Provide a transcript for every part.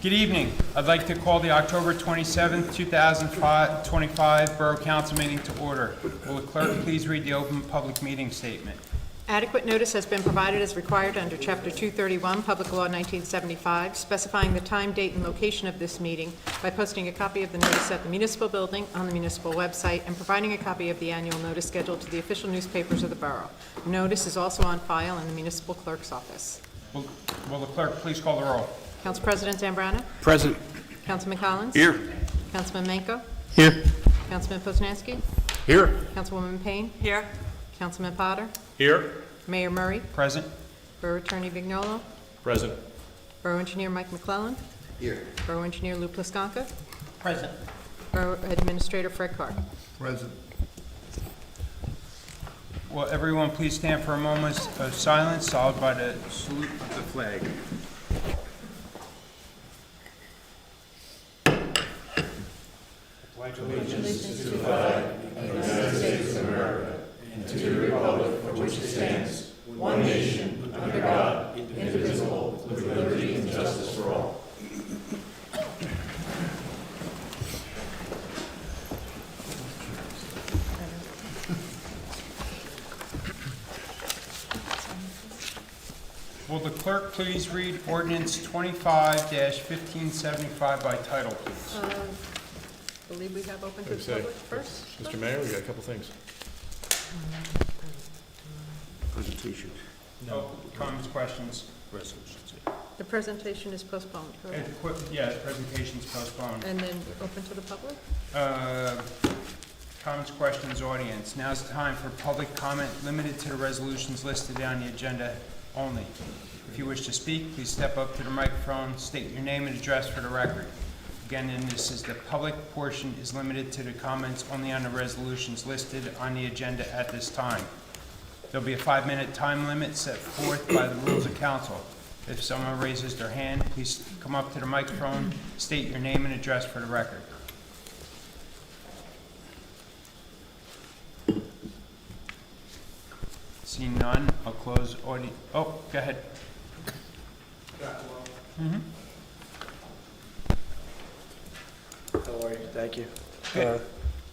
Good evening. I'd like to call the October 27th, 2025 Borough Council meeting to order. Will the clerk please read the open public meeting statement? Adequate notice has been provided as required under Chapter 231, Public Law 1975, specifying the time, date, and location of this meeting by posting a copy of the notice at the municipal building on the municipal website and providing a copy of the annual notice schedule to the official newspapers of the borough. The notice is also on file in the municipal clerk's office. Will the clerk please call the roll? Council President Zambrana? Present. Councilman Collins? Here. Councilman Manco? Here. Councilman Poznanski? Here. Councilwoman Payne? Here. Councilman Potter? Here. Mayor Murray? Present. Borough Attorney Vignolo? Present. Borough Engineer Mike McClellan? Here. Borough Engineer Lou Pliskanka? Present. Borough Administrator Fred Clark. Present. Will everyone please stand for a moment of silence, followed by the salute of the flag. Will the clerk please read ordinance 25-1575 by title, please? I believe we have open to the public first. Mr. Mayor, we got a couple things. Presentation. No. Comments, questions? Resolutions. The presentation is postponed, correct? Yeah, the presentation's postponed. And then open to the public? Comments, questions, audience. Now's the time for public comment limited to the resolutions listed on the agenda only. If you wish to speak, please step up to the microphone, state your name and address for the record. Again, and this is the public portion is limited to the comments only on the resolutions listed on the agenda at this time. There'll be a 5-minute time limit set forth by the rules of council. If someone raises their hand, please come up to the microphone, state your name and address for the record. Seeing none, I'll close audio. Oh, go ahead. How are you? Thank you. Good.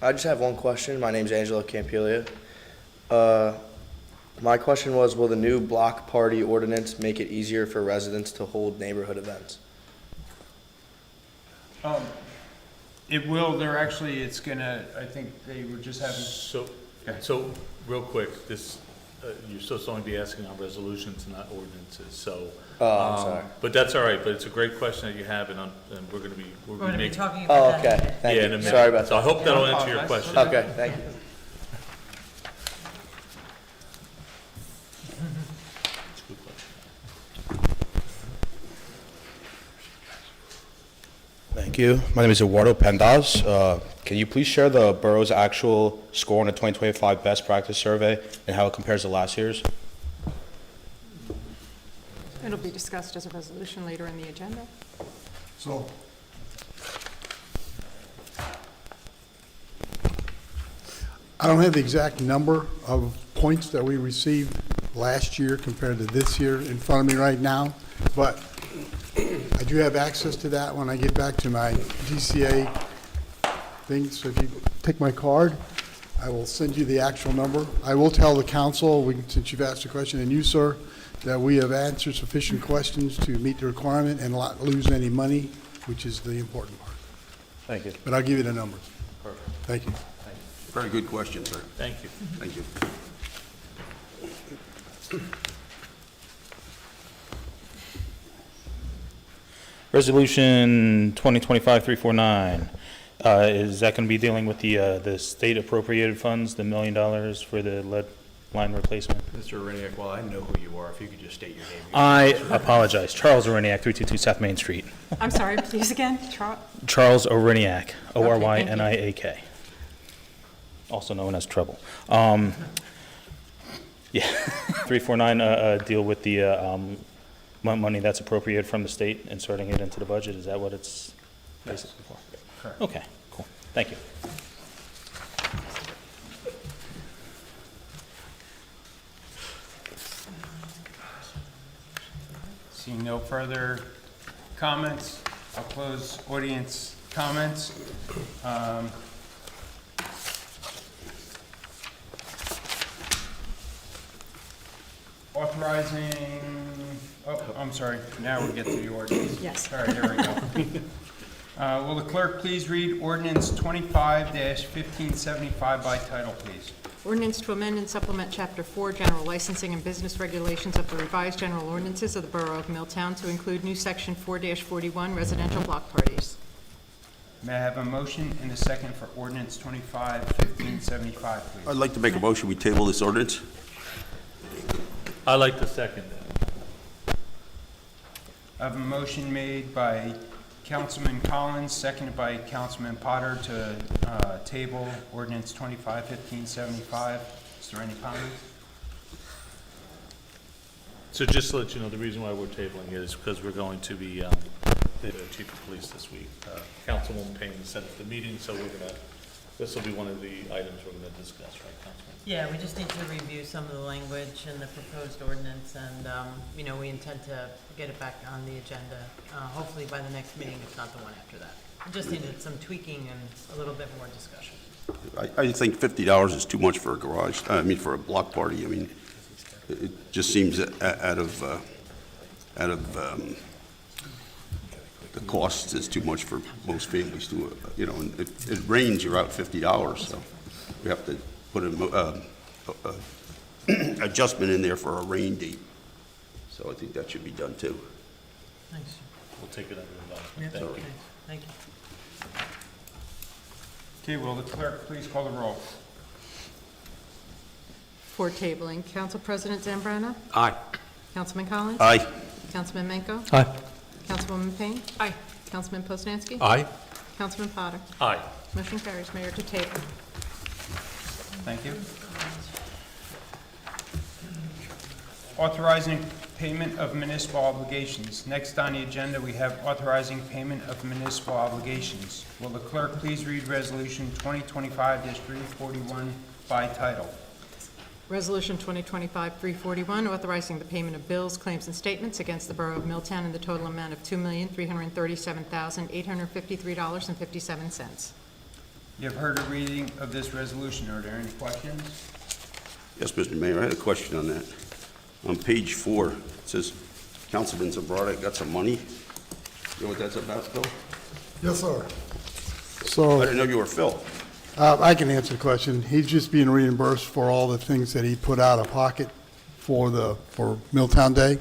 I just have one question. My name's Angelo Campilia. My question was, will the new block party ordinance make it easier for residents to hold neighborhood events? It will, it's gonna, I think they were just having. So, real quick, this, you're supposed to only be asking on resolutions, not ordinances, so. I'm sorry. But that's all right, but it's a great question that you have, and we're gonna be making. talking Oh, okay. Thank Yeah, you. in a minute. Sorry about So I that. hope that'll answer your apologize. question. Okay, thank you. It's a good question. Thank you. My name is Eduardo Pendas. Can you please share the borough's actual score on the 2025 Best Practice Survey and how it compares to last year's? It'll be discussed as a resolution later in the agenda. So, I don't have the exact number of points that we received last year compared to this year in front of me right now, but I do have access to that when I get back to my GCA thing. So if you take my card, I will send you the actual number. I will tell the council, since you've asked a question, and you, sir, that we have answered sufficient questions to meet the requirement and not lose any money, which is the important part. Thank you. But I'll give you the numbers. Perfect. Thank you. Very good question, sir. Thank you. Thank you. Resolution 2025-349. Is that going to be dealing with the state appropriated funds, the $1 million for the lead line replacement? Mr. Oriniak, well, I know who you are. If you could just state your name. I apologize. Charles Oriniak, 322 South Main Street. I'm sorry, please again, Charles Oriniak, Okay, Oriniak, also known as Trouble. Yeah, 349 deal with the money that's appropriated from the state, inserting it into the budget. Is that what it's basically for? Correct. Okay, cool. Thank you. Seeing no further comments, I'll close audience comments. Authorizing, oh, I'm sorry, now we get to the ordinance. Yes. All right, there we go. Will the clerk please read ordinance 25-1575 by title, please? Ordinance to amend and supplement Chapter 4, General Licensing and Business Regulations of the revised general ordinances of the Borough of Milltown to include new Section 4-41 residential block parties. May I have a motion and a second for ordinance 25-1575, please? I'd like to make a motion, we table this ordinance. I like to second that. I have a motion made by Councilman Collins, seconded by Councilman Potter to table ordinance 25-1575. Is there any comments? So just to let you know, the reason why we're tabling it is because we're going to be, the chief of police this week. Councilwoman Payne set up the meeting, so this will be one of the items we're gonna discuss, right, Councilman? Yeah, we just need to review some of the language in the proposed ordinance, and, you know, we intend to get it back on the agenda, hopefully by the next meeting, if not the one after that. We just needed some tweaking and a little bit more discussion. I think $50 is too much for a garage, for a block party. I mean, it just seems out of the cost is too much for most families to, and if it rains, you're out $50, so we have to put an adjustment in there for a rain date. So I think that should be done too. Thanks. We'll take it under Yep, advisement. Thank you. Thank you. Okay, will the clerk please call the roll? For tabling, Council President Zambrana? Aye. Councilman Collins? Aye. Councilman Menko? Aye. Councilwoman Payne? Aye. Councilman Poznanski? Aye. Councilman Potter? Aye. Motion carries, Mayor, to table. Thank you. Authorizing payment of municipal obligations. Next on the agenda, we have authorizing payment of municipal obligations. Will the clerk please read Resolution 2025-341 by title? Resolution 2025-341, authorizing the payment of bills, claims, and statements against the Borough of Milltown in the total amount of $2,337,853.57. You have heard a reading of this resolution. Are there any questions? Yes, Mr. Mayor, I had a question on that. On page 4, it says, Councilman Zambrana got some money. You know what that's about, Phil? Yes, sir. I So didn't know you were Phil. I can answer the question. He's just being reimbursed for all the things that he put out of pocket for Milltown Day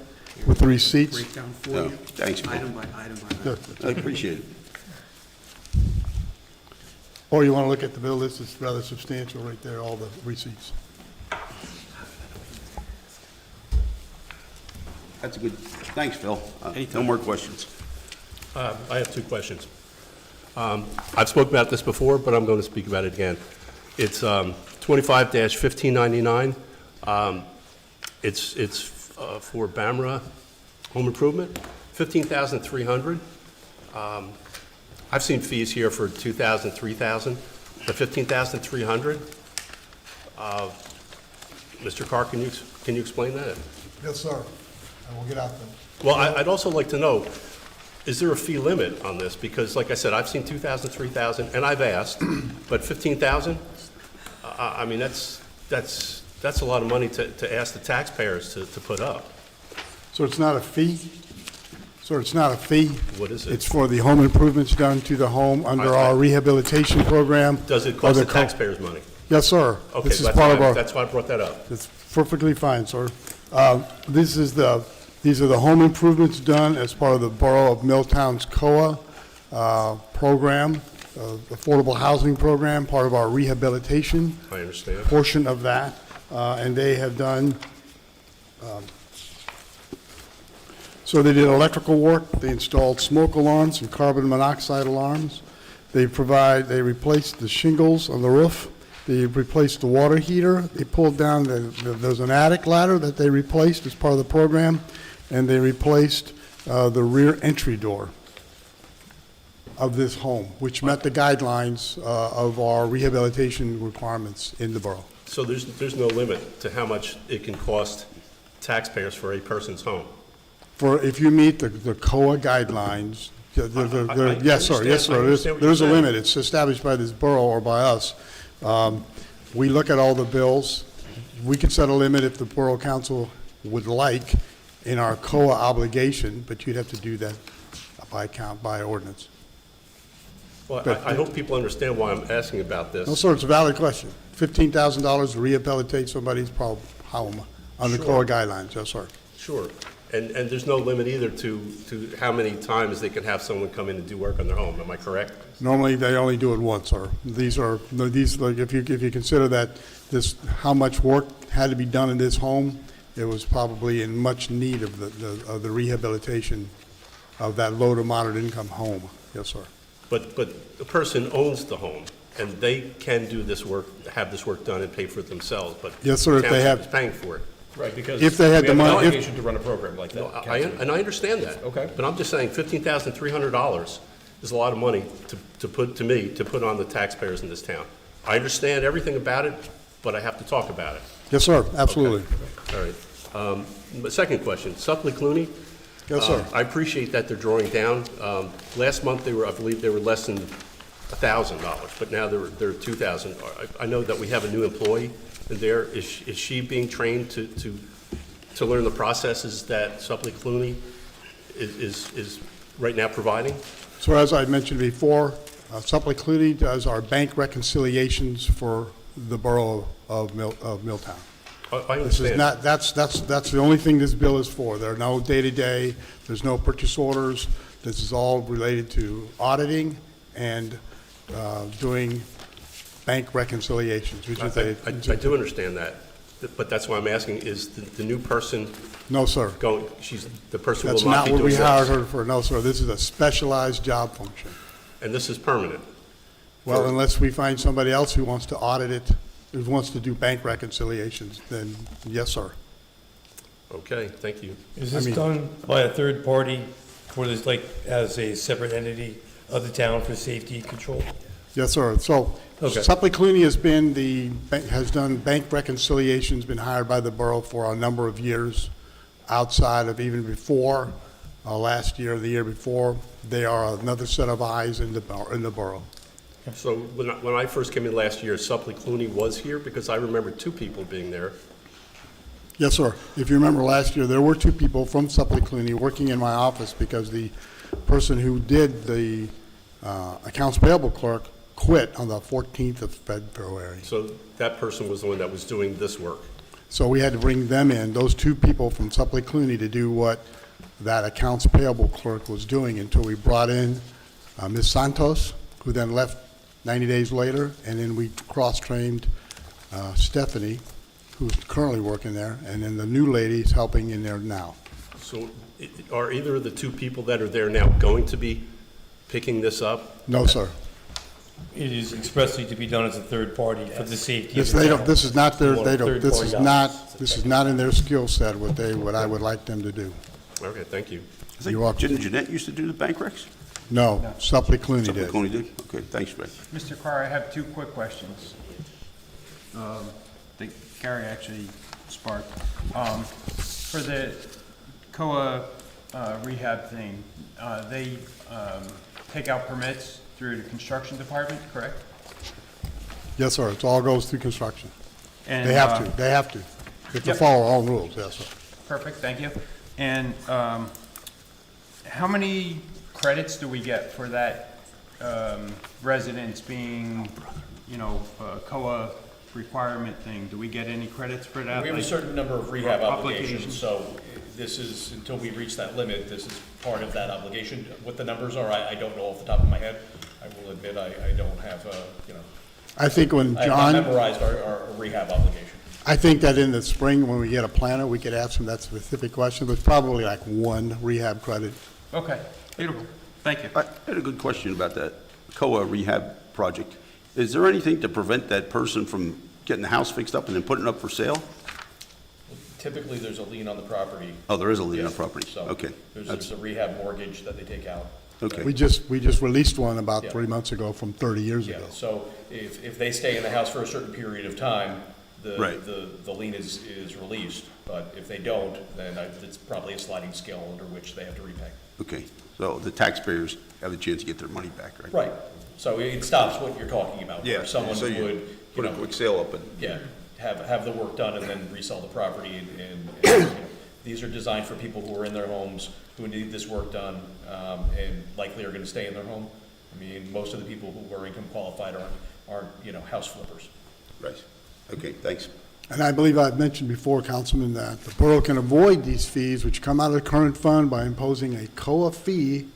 with the receipts. Breakdown for No, you, thanks, Phil. item by item by Good. item. I appreciate it. Or you want to look at the bill, this is rather substantial right there, all the receipts. That's a good, thanks, Phil. No more questions. I have two questions. I've spoken about this before, but I'm going to speak about it again. It's 25-1599. It's for BAMRA home improvement, $15,300. I've seen fees here for $2,000, $3,000, but $15,300. Mr. Carr, can you explain that? Yes, sir. I will get out there. Well, I'd also like to know, is there a fee limit on this? Because like I said, I've seen 2,000, 3,000, and I've asked, but 15,000? I mean, that's a lot of money to ask the taxpayers to put up. So it's not a fee? So it's not a fee? What is it? It's for the home improvements done to the home under our rehabilitation program. Does it cost the taxpayers money? Yes, sir. Okay, This is part of our. that's why I brought that up. That's perfectly fine, sir. These are the home improvements done as part of the Borough of Milltown's COA program, affordable housing program, part of our rehabilitation I understand. portion of that. And they have done, so they did electrical work, they installed smoke alarms and carbon monoxide alarms. They replaced the shingles on the roof. They replaced the water heater. They pulled down, there's an attic ladder that they replaced as part of the program, and they replaced the rear entry door of this home, which met the guidelines of our rehabilitation requirements in the borough. So there's no limit to how much it can cost taxpayers for a person's home? If you meet the COA guidelines, Yes, sir, yes, sir. I understand what you're There's a saying. limit. It's established by this borough or by us. We look at all the bills. We could set a limit if the borough council would like in our COA obligation, but you'd have to do that by ordinance. Well, I hope people understand why I'm asking about this. No, sir, it's a valid question. $15,000 to rehabilitate somebody's home under Sure. COA guidelines, yes, sir. Sure. And there's no limit either to how many times they can have someone come in and do work on their home, am I correct? Normally, they only do it once, sir. Like, if you consider that how much work had to be done in this home, it was probably in much need of the rehabilitation of that low to moderate income home. Yes, sir. But the person owns the home, and they can do this work, have this work done and pay for it themselves, but Yes, sir, if the they township have- is paying for it. Right, because If they had we the have an money- if- obligation to run a program like No, that. and I understand that. Okay. But I'm just saying $15,300 is a lot of money to put on the taxpayers in this town. I understand everything about it, but I have to talk about it. Yes, sir, absolutely. All right. But second question, Suppley Clooney? Yes, sir. I appreciate that they're drawing down. Last month, I believe they were less than $1,000, but now they're $2,000. I know that we have a new employee in there. Is she being trained to learn the processes that Suppley Clooney is right now providing? So as I mentioned before, Suppley Clooney does our bank reconciliations for the borough of Milltown. I This is understand. not, that's the only thing this bill is for. There are no day-to-day, there's no purchase orders. This is all related to auditing and doing bank reconciliations, which is I do understand that, but that's why I'm asking, is the new person No, sir. going, the person will That's not not be what doing we hired this? her for. No, sir. This is a specialized job function. And this is permanent? Well, unless we find somebody else who wants to audit it, who wants to do bank reconciliations, then yes, sir. Okay, thank you. Is this done by a third party for this, like, as a separate entity of the town for safety control? Yes, sir. So Okay. Suppley Clooney has done bank reconciliations, been hired by the borough for a number of years, outside of even before, last year, the year before. They are another set of eyes in the borough. So when I first came in last year, Suppley Clooney was here, because I remember two people being there. Yes, sir. If you remember last year, there were two people from Suppley Clooney working in my office because the person who did the accounts payable clerk quit on the 14th of February. So that person was the one that was doing this work. So we had to bring them in, those two people from Suppley Clooney, to do what that accounts payable clerk was doing until we brought in Ms. Santos, who then left 90 days later, and then we cross-trained Stephanie, who's currently working there, and then the new lady's helping in there now. So are either of the two people that are there now going to be picking this up? No, sir. It is expressly to be done as a third party for the safety of This, the they town. don't, this is not their, Well, they don't, this third-party is not in their skill set, what I would like them to do. Okay, thank you. I think You're welcome. Didn't Jeanette used to do the bank recs? No, Suppley Clooney Something did. Coney did? Okay, thanks, Ray. Mr. Carr, I have two quick questions. That Gary actually sparked. For the COA rehab thing, they take out permits through the construction department, correct? Yes, sir, it all goes through construction. And, They have to, they have to. They have to Yep. follow our own rules, yes, sir. Perfect, thank you. And how many credits do we get for that residence being, a COA requirement thing? Do we get any credits for that? We have a like certain number of rehab applications? obligations, so this is, until we reach that limit, this is part of that obligation. What the numbers are, I don't know off the top of my head. I will admit, I don't have, I think when I have John, not memorized our rehab obligation. I think that in the spring, when we get a planner, we could ask him that specific question, but it's probably like one rehab credit. Okay, beautiful, thank you. I had a good question about that COA rehab project. Is there anything to prevent that person from getting the house fixed up and then putting it up for sale? Typically, there's a lien on the property. Oh, there is a lien on Yes, property. so Okay. There's a rehab mortgage that they take out. Okay. We just released one about Yeah. 3 months ago from 30 years Yeah, ago. so if they stay in the house for a certain period of time, Right. the lien is released. But if they don't, then it's probably a sliding scale under which they have to repay. Okay, so the taxpayers have the chance to get their money back, right? Right. So it stops what you're talking about. where Someone so you would, you put a know, quick sale up and. yeah, have the work done and then resell the property. And you know, these are designed for people who are in their homes, who need this work done, and likely are going to stay in their home. I mean, most of the people who are income qualified aren't, you know, house flippers. Right, okay, thanks. And I believe I've mentioned before, Councilman, that the borough can avoid these fees, which come out of the current fund, by imposing a COA fee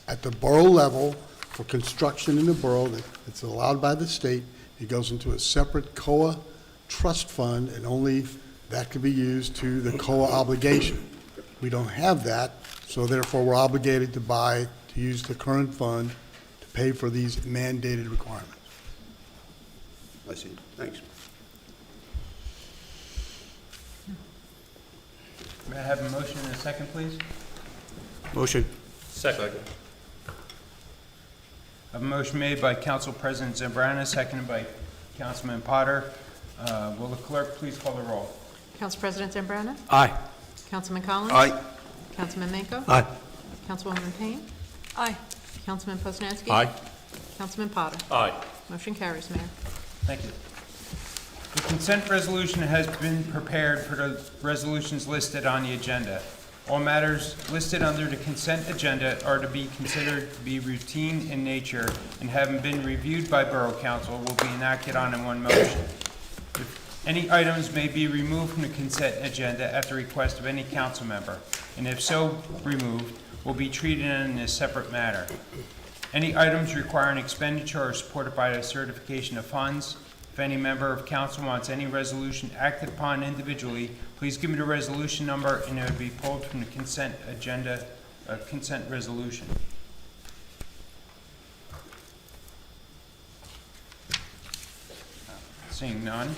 at the borough level for construction in the borough that's allowed by the state. It goes into a separate COA trust fund, and only that can be used to the COA obligation. We don't have that, so therefore we're obligated to use the current fund to pay for these mandated requirements. I see, thanks. May I have a motion and a second, please? Motion. Second. I have a motion made by Council President Zambrana, seconded by Councilman Potter. Will the clerk please call the roll? Council President Zambrana? Aye. Councilman Collins? Aye. Councilman Manco? Aye. Councilwoman Payne? Aye. Councilman Poznanski? Aye. Councilman Potter? Aye. Motion carries, Mayor. Thank you. The consent resolution has been prepared for the resolutions listed on the agenda. All matters listed under the consent agenda are to be considered to be routine in nature and having been reviewed by Borough Council will be enacted on in one motion. Any items may be removed from the consent agenda at the request of any council member, and if so removed, will be treated in a separate matter. Any items requiring expenditure are supported by a certification of funds. If any member of council wants any resolution acted upon individually, please give me the resolution number and it will be pulled from the consent agenda, consent resolution. Seeing none.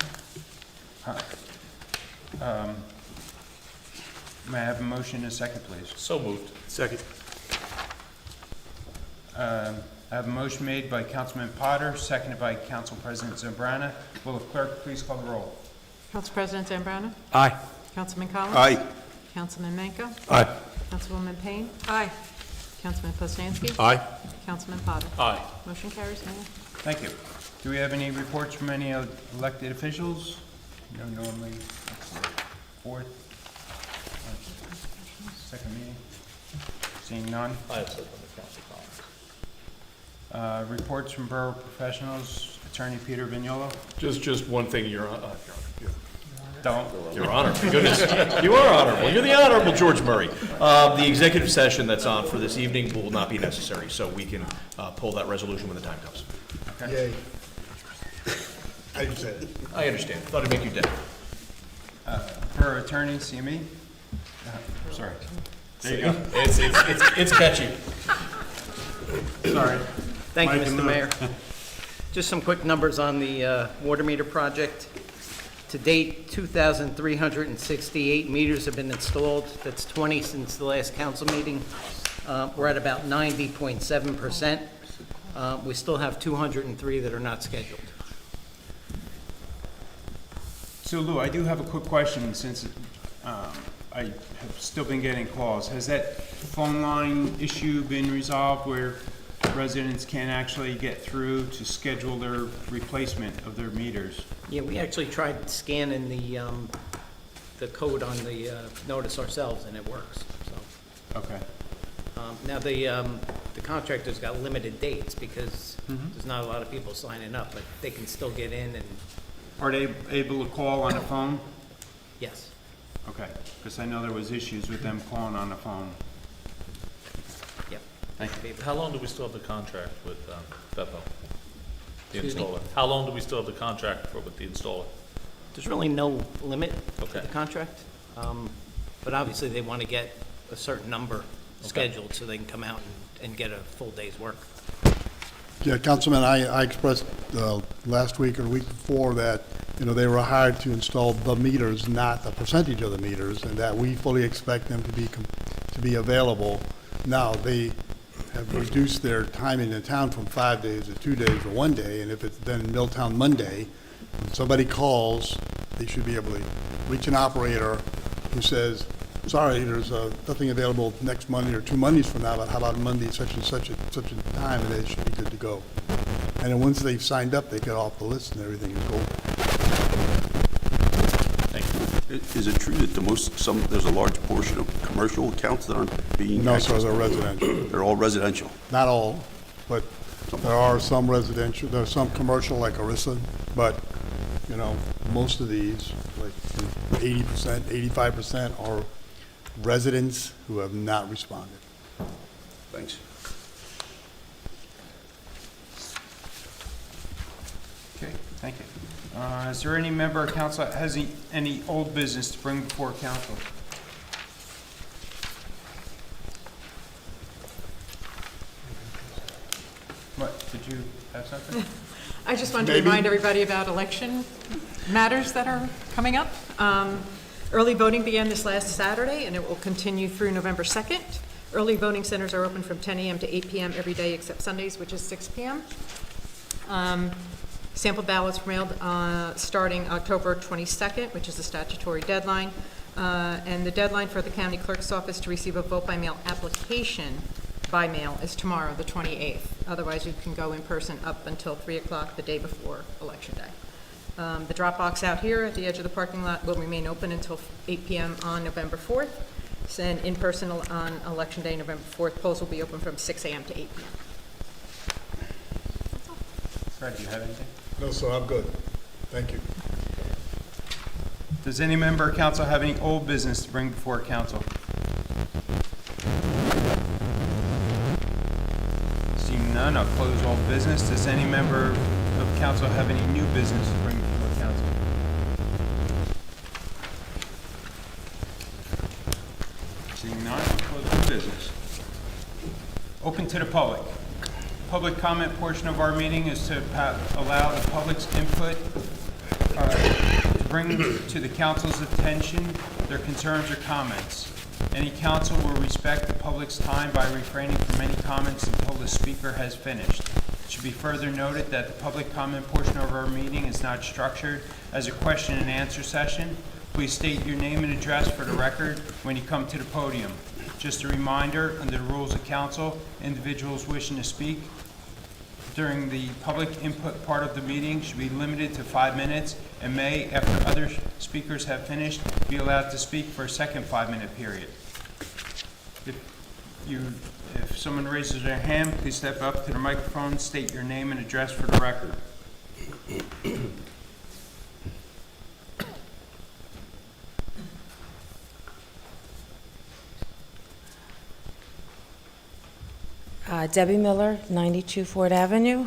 May I have a motion and a second, please? So moved. Second. I have a motion made by Councilman Potter, seconded by Council President Zambrana. Will the clerk please call the roll? Council President Zambrana? Aye. Councilman Collins? Aye. Councilman Manco? Aye. Councilwoman Payne? Aye. Councilman Poznanski? Aye. Councilman Potter? Aye. Motion carries, Mayor. Thank you. Do we have any reports from any elected officials? No, normally, fourth, second meeting. Seeing none. I have something to Council Collins. Reports from borough professionals. Attorney Peter Vignola. Just one thing, Your Don't. Honor, my goodness, you are honorable. You're the Honorable George Murray. The executive session that's on for this evening will not be necessary, so we can pull that resolution when the time comes. Yay. I just said it. I understand. Thought I'd make you dead. For attorney, CME. Sorry. There you go. It's catchy. Sorry. Thank you, Mr. Mayor. Just some quick numbers on the water meter project. To date, 2,368 meters have been installed. That's 20 since the last council meeting. We're at about 90.7%. We still have 203 that are not scheduled. So Lou, I do have a quick question since I have still been getting calls. Has that phone line issue been resolved where residents can't actually get through to schedule their replacement of their meters? Yeah, we actually tried scanning the code on the notice ourselves, and it works, so. Okay. Now, the contractor's got limited dates because there's not a lot of people signing up, but they can still get in and, Are they able to call on the phone? yes. Okay, because I know there was issues with them calling on the phone. Yep. Thank you. How long do we still have the contract with Beppo? The Excuse me? installer? How long do we still have the contract with the installer? There's really no limit to Okay. the contract, but obviously they want to get a certain number scheduled so they can come out and get a full day's work. Yeah, Councilman, I expressed last week or the week before that, they were hired to install the meters, not a percentage of the meters, and that we fully expect them to be available. Now, they have reduced their time in the town from 5 days to 2 days or 1 day, and if it's then Milltown Monday, When somebody calls, they should be able to reach an operator who says, sorry, there's nothing available next Monday or 2 Mondays from now, but how about Monday such and such a time, and they should be good to go. And then once they've signed up, they get off the list and everything is gold. Is it true that there's a large portion of commercial accounts that aren't being No, accessed? sir, they're residential. They're all residential? Not all, but there are some residential, there's some commercial like Arissa, but, you know, most of these, like 80%, 85% are residents who have not responded. Thanks. Okay, thank you. Is there any member of council that has any old business to bring before council? What, did you have something? I just wanted to Maybe. remind everybody about election matters that are coming up. Early voting began this last Saturday, and it will continue through November 2nd. Early voting centers are open from 10 a.m. to 8 p.m. every day except Sundays, which is 6 p.m. Sample ballots were mailed starting October 22nd, which is the statutory deadline. And the deadline for the county clerk's office to receive a vote by mail application by mail is tomorrow, the 28th. Otherwise, you can go in person up until 3 o'clock the day before Election Day. The drop box out here at the edge of the parking lot will remain open until 8 p.m. on November 4th. And in person on Election Day, November 4th, polls will be open from 6 a.m. to 8 p.m. Fred, do you have anything? No, sir, I'm good. Thank you. Does any member of council have any old business to bring before council? Seeing none, I'll close all business. Does any member of council have any new business to bring before council? Seeing none, I'll close all business. Open to the public. Public comment portion of our meeting is to allow the public's input to bring to the council's attention their concerns or comments. Any council will respect the public's time by refraining from any comments until the speaker has finished. It should be further noted that the public comment portion of our meeting is not structured as a question and answer session. Please state your name and address for the record when you come to the podium. Just a reminder, under the rules of council, individuals wishing to speak during the public input part of the meeting should be limited to 5 minutes and may, after other speakers have finished, be allowed to speak for a second 5-minute period. If someone raises their hand, please step up to the microphone, state your name and address for the record. Debbie Miller, 92 Ford Avenue.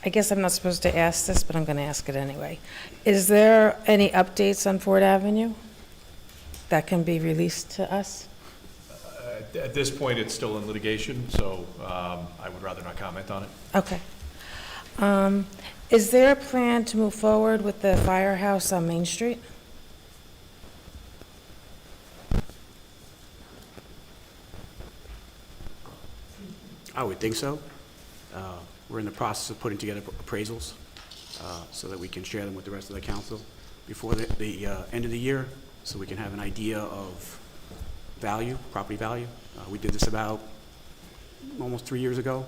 I guess I'm not supposed to ask this, but I'm going to ask it anyway. Is there any updates on Ford Avenue that can be released to us? At this point, it's still in litigation, so I would rather not comment on it. Okay. Is there a plan to move forward with the firehouse on Main Street? I would think so. We're in the process of putting together appraisals so that we can share them with the rest of the council before the end of the year, so we can have an idea of value, property value. We did this about almost 3 years ago,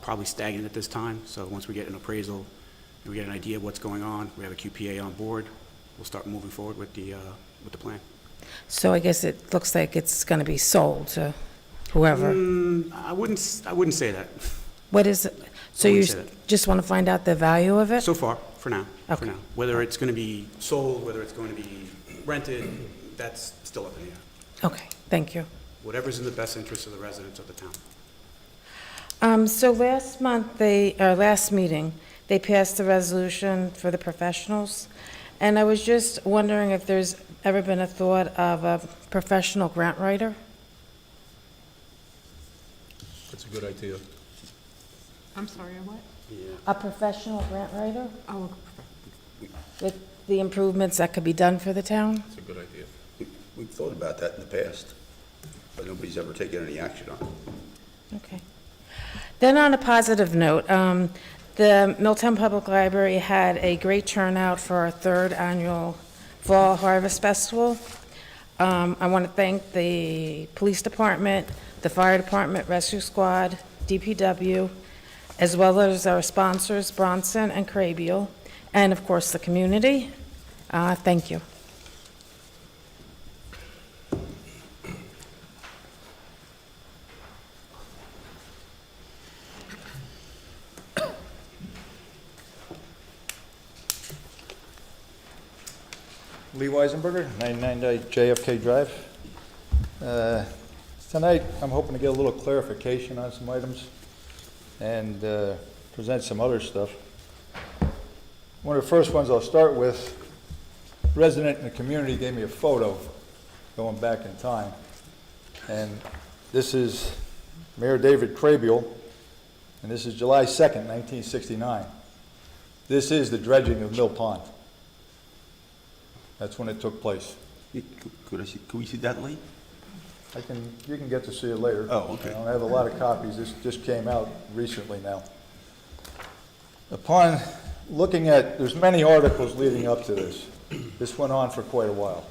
probably stagnant at this time. So once we get an appraisal and we get an idea of what's going on, we have a QPA on board, we'll start moving forward with the plan. So I guess it looks like it's going to be sold to whoever. I wouldn't say that. What is it? So I you wouldn't say that. just want to find out the value of it? So far, for now. Okay. Whether it's going to be sold, whether it's going to be rented, that's still up in the air. Okay, thank you. Whatever's in the best interest of the residents of the town. So last month, last meeting, they passed a resolution for the professionals, and I was just wondering if there's ever been a thought of a professional grant writer? That's a good idea. I'm sorry, what? A professional grant writer Oh, with the improvements that could be done for the town? That's a good idea. We've thought about that in the past, but nobody's ever taken any action on it. Okay. Then on a positive note, The Milltown Public Library had a great turnout for our third annual Fall Harvest Festival. I want to thank the police department, the fire department, rescue squad, DPW, as well as our sponsors, Bronson and Crabiel, and of course the community. Thank you. Lee Weisenberger, 99 JFK Drive. Tonight, I'm hoping to get a little clarification on some items and present some other stuff. One of the first ones I'll start with, a resident in the community gave me a photo going back in time. And this is Mayor David Crabiel, and this is July 2nd, 1969. This is the dredging of Mill Pond. That's when it took place. Could we see that, Lee? You can get to see it later. Oh, okay. I don't have a lot of copies. This just came out recently now. Upon looking at, there's many articles leading up to this. This went on for quite a while.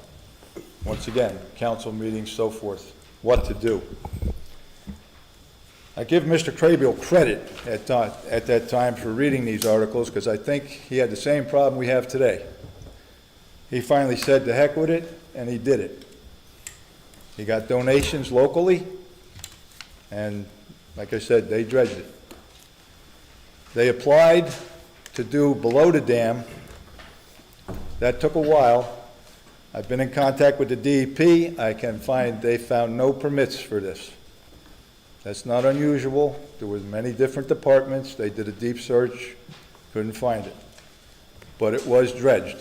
Once again, council meetings, so forth, what to do. I give Mr. Crabiel credit at that time for reading these articles because I think he had the same problem we have today. He finally said, to heck with it, and he did it. He got donations locally, and like I said, they dredged it. They applied to do below the dam. That took a while. I've been in contact with the DEP. They found no permits for this. That's not unusual. There was many different departments. They did a deep search, couldn't find it. But it was dredged.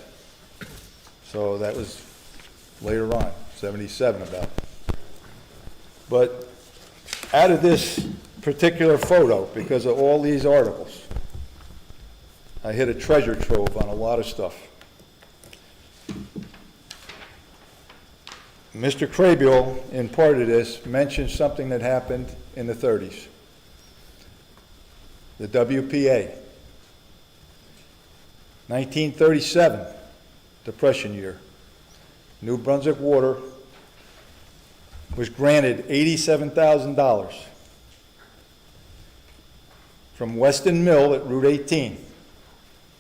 So that was later on, 77 about. But out of this particular photo, because of all these articles, I hit a treasure trove on a lot of stuff. Mr. Crabiel, in part of this, mentioned something that happened in the 30s. The WPA. 1937. Depression year. New Brunswick Water was granted $87,000 from Weston Mill at Route 18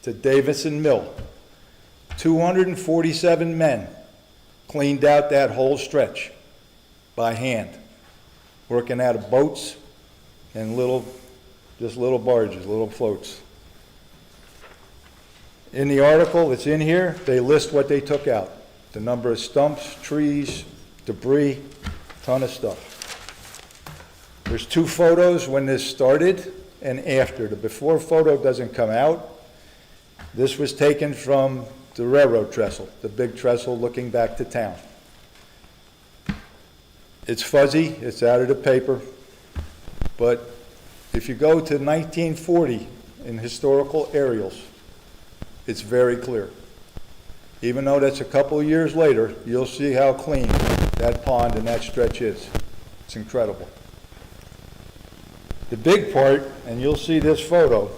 to Davison Mill. 247 men cleaned out that whole stretch by hand, working out of boats and just little barges, little floats. In the article that's in here, they list what they took out. The number of stumps, trees, debris, ton of stuff. There's two photos when this started and after. The before photo doesn't come out. This was taken from the railroad trestle, the big trestle looking back to town. It's fuzzy, it's out of the paper, but if you go to 1940 in historical aerials, it's very clear. Even though that's a couple of years later, you'll see how clean that pond and that stretch is. It's incredible. The big part, and you'll see this photo,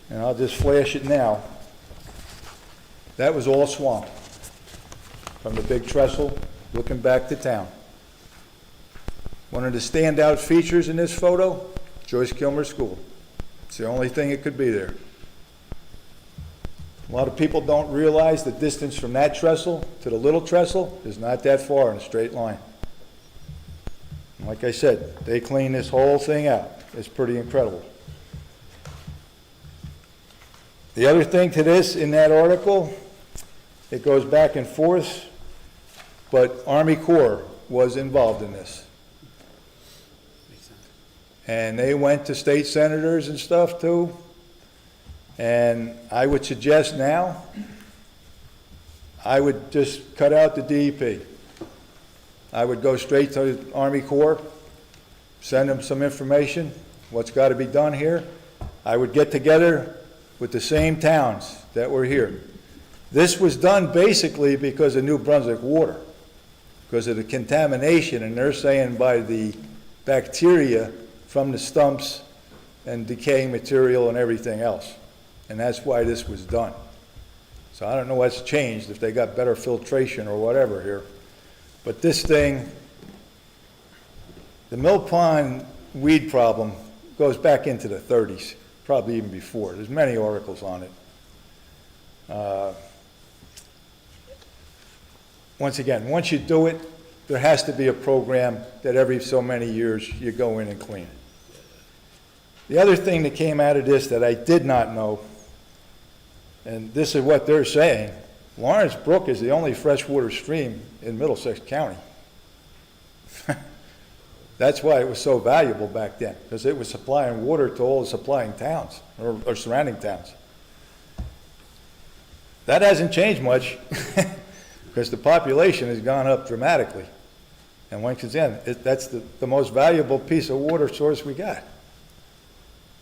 and I'll just flash it now, that was all swamp from the big trestle looking back to town. One of the standout features in this photo, Joyce Kilmer School. It's the only thing it could be there. A lot of people don't realize the distance from that trestle to the little trestle is not that far in a straight line. And like I said, they cleaned this whole thing out. It's pretty incredible. The other thing to this in that article, it goes back and forth, but Army Corps was involved in this. And they went to state senators and stuff too. And I would suggest now, I would just cut out the DEP. I would go straight to the Army Corps, send them some information, what's got to be done here. I would get together with the same towns that were here. This was done basically because of New Brunswick water, because of the contamination, and they're saying by the bacteria from the stumps and decaying material and everything else. And that's why this was done. So I don't know what's changed, if they got better filtration or whatever here. But this thing, the Mill Pond weed problem goes back into the 30s, probably even before. There's many articles on it. Once again, once you do it, there has to be a program that every so many years you go in and clean it. The other thing that came out of this that I did not know, and this is what they're saying, Lawrence Brook is the only freshwater stream in Middlesex County. That's why it was so valuable back then, because it was supplying water to all the supplying towns, or surrounding towns. That hasn't changed much, because the population has gone up dramatically. And once again, that's the most valuable piece of water source we got.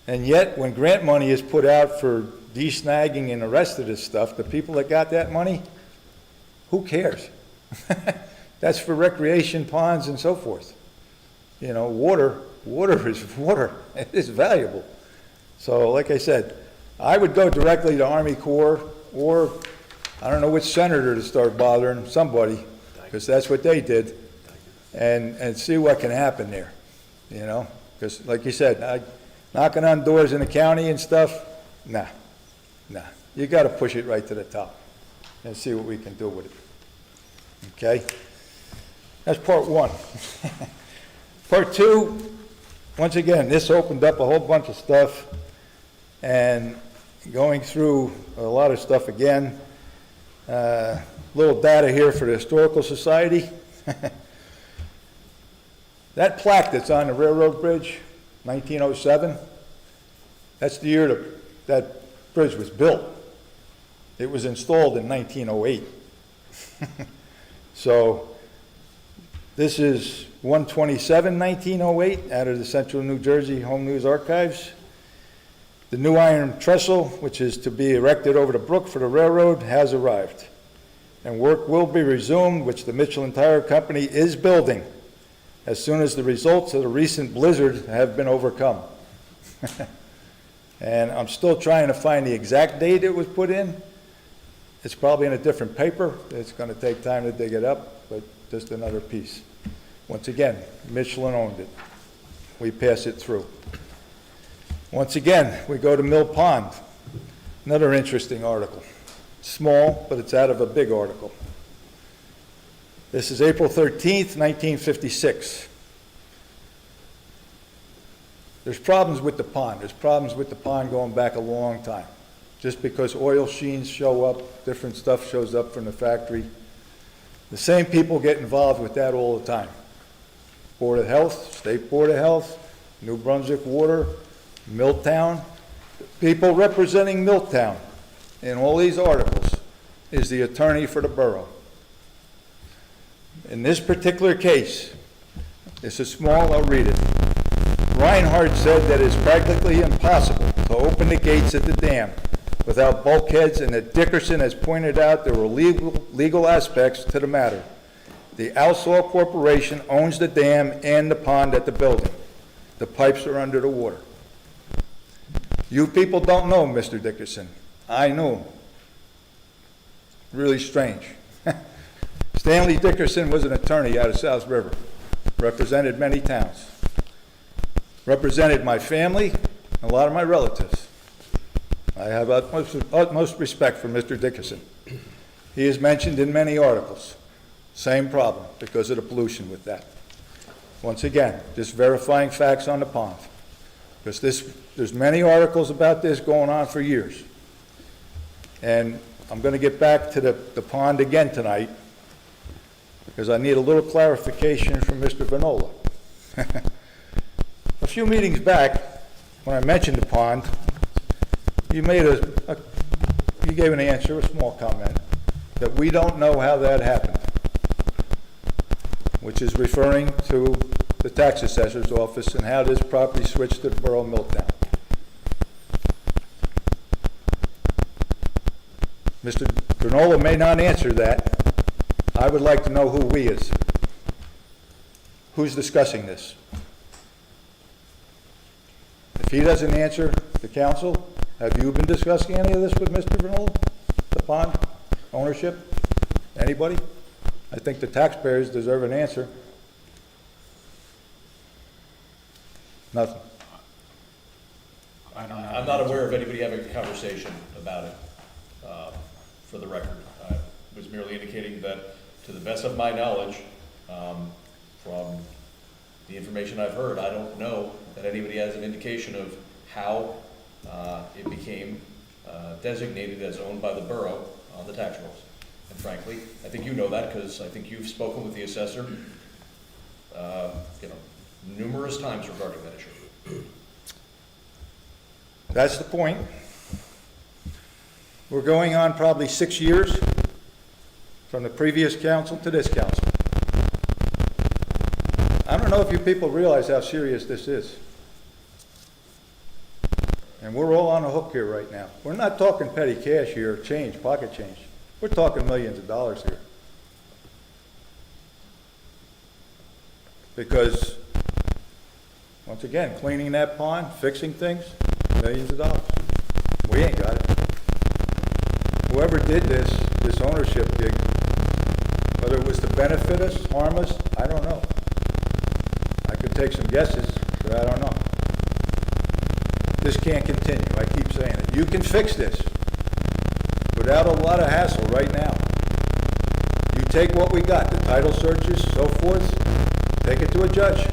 And yet, when grant money is put out for de-snagging and the rest of this stuff, the people that got that money, who cares? That's for recreation ponds and so forth. You know, water is water. It is valuable. So, like I said, I would go directly to Army Corps, or I don't know which senator to start bothering, somebody, because that's what they did, and see what can happen there, you know? Because, like you said, knocking on doors in the county and stuff, nah. You got to push it right to the top and see what we can do with it. Okay? That's part one. Part two, once again, this opened up a whole bunch of stuff, and going through a lot of stuff again. Little data here for the Historical Society. That plaque that's on the railroad bridge, 1907, that's the year that bridge was built. It was installed in 1908. So this is 1/27/1908 out of the Central New Jersey Home News Archives. The new iron trestle, which is to be erected over the brook for the railroad, has arrived. And work will be resumed, which the Michelin Tire Company is building, as soon as the results of the recent blizzard have been overcome. And I'm still trying to find the exact date it was put in. It's probably in a different paper. It's going to take time to dig it up, but just another piece. Once again, Michelin owned it. We pass it through. Once again, we go to Mill Pond. Another interesting article. Small, but it's out of a big article. This is April 13th, 1956. There's problems with the pond. There's problems with the pond going back a long time. Just because oil sheens show up, different stuff shows up from the factory. The same people get involved with that all the time. Board of Health, State Board of Health, New Brunswick Water, Milltown. People representing Milltown in all these articles is the attorney for the borough. In this particular case, this is small, I'll read it. Reinhardt said that it's practically impossible to open the gates at the dam without bulkheads, and that Dickerson has pointed out there were legal aspects to the matter. The Alsall Corporation owns the dam and the pond at the building. The pipes are under the water. You people don't know Mr. Dickerson. I knew him. Really strange. Stanley Dickerson was an attorney out of South River, represented many towns, represented my family, and a lot of my relatives. I have utmost respect for Mr. Dickerson. He is mentioned in many articles. Same problem because of the pollution with that. Once again, just verifying facts on the pond. Because there's many articles about this going on for years. And I'm going to get back to the pond again tonight because I need a little clarification from Mr. Vanola. A few meetings back, when I mentioned the pond, you gave an answer, a small comment, that we don't know how that happened, which is referring to the tax assessor's office and how this property switched to the Borough of Milltown. Mr. Granola may not answer that. I would like to know who we is. Who's discussing this? If he doesn't answer the council, have you been discussing any of this with Mr. Vinola? The pond ownership? Anybody? I think the taxpayers deserve an answer. Nothing. I'm not aware of anybody having a conversation about it, for the record. I was merely indicating that, to the best of my knowledge, from the information I've heard, I don't know that anybody has an indication of how it became designated as owned by the borough on the tax rolls. And frankly, I think you know that, because I think you've spoken with the assessor, numerous times regarding that issue. That's the point. We're going on probably 6 years from the previous council to this council. I don't know if you people realize how serious this is. And we're all on the hook here right now. We're not talking petty cash here, change, pocket change. We're talking millions of dollars here. Because, once again, cleaning that pond, fixing things, millions of dollars. We ain't got it. Whoever did this ownership gig, whether it was to benefit us, harm us, I don't know. I could take some guesses, but I don't know. This can't continue. I keep saying it. You can fix this without a lot of hassle right now. You take what we got, the title searches, so forth, take it to a judge.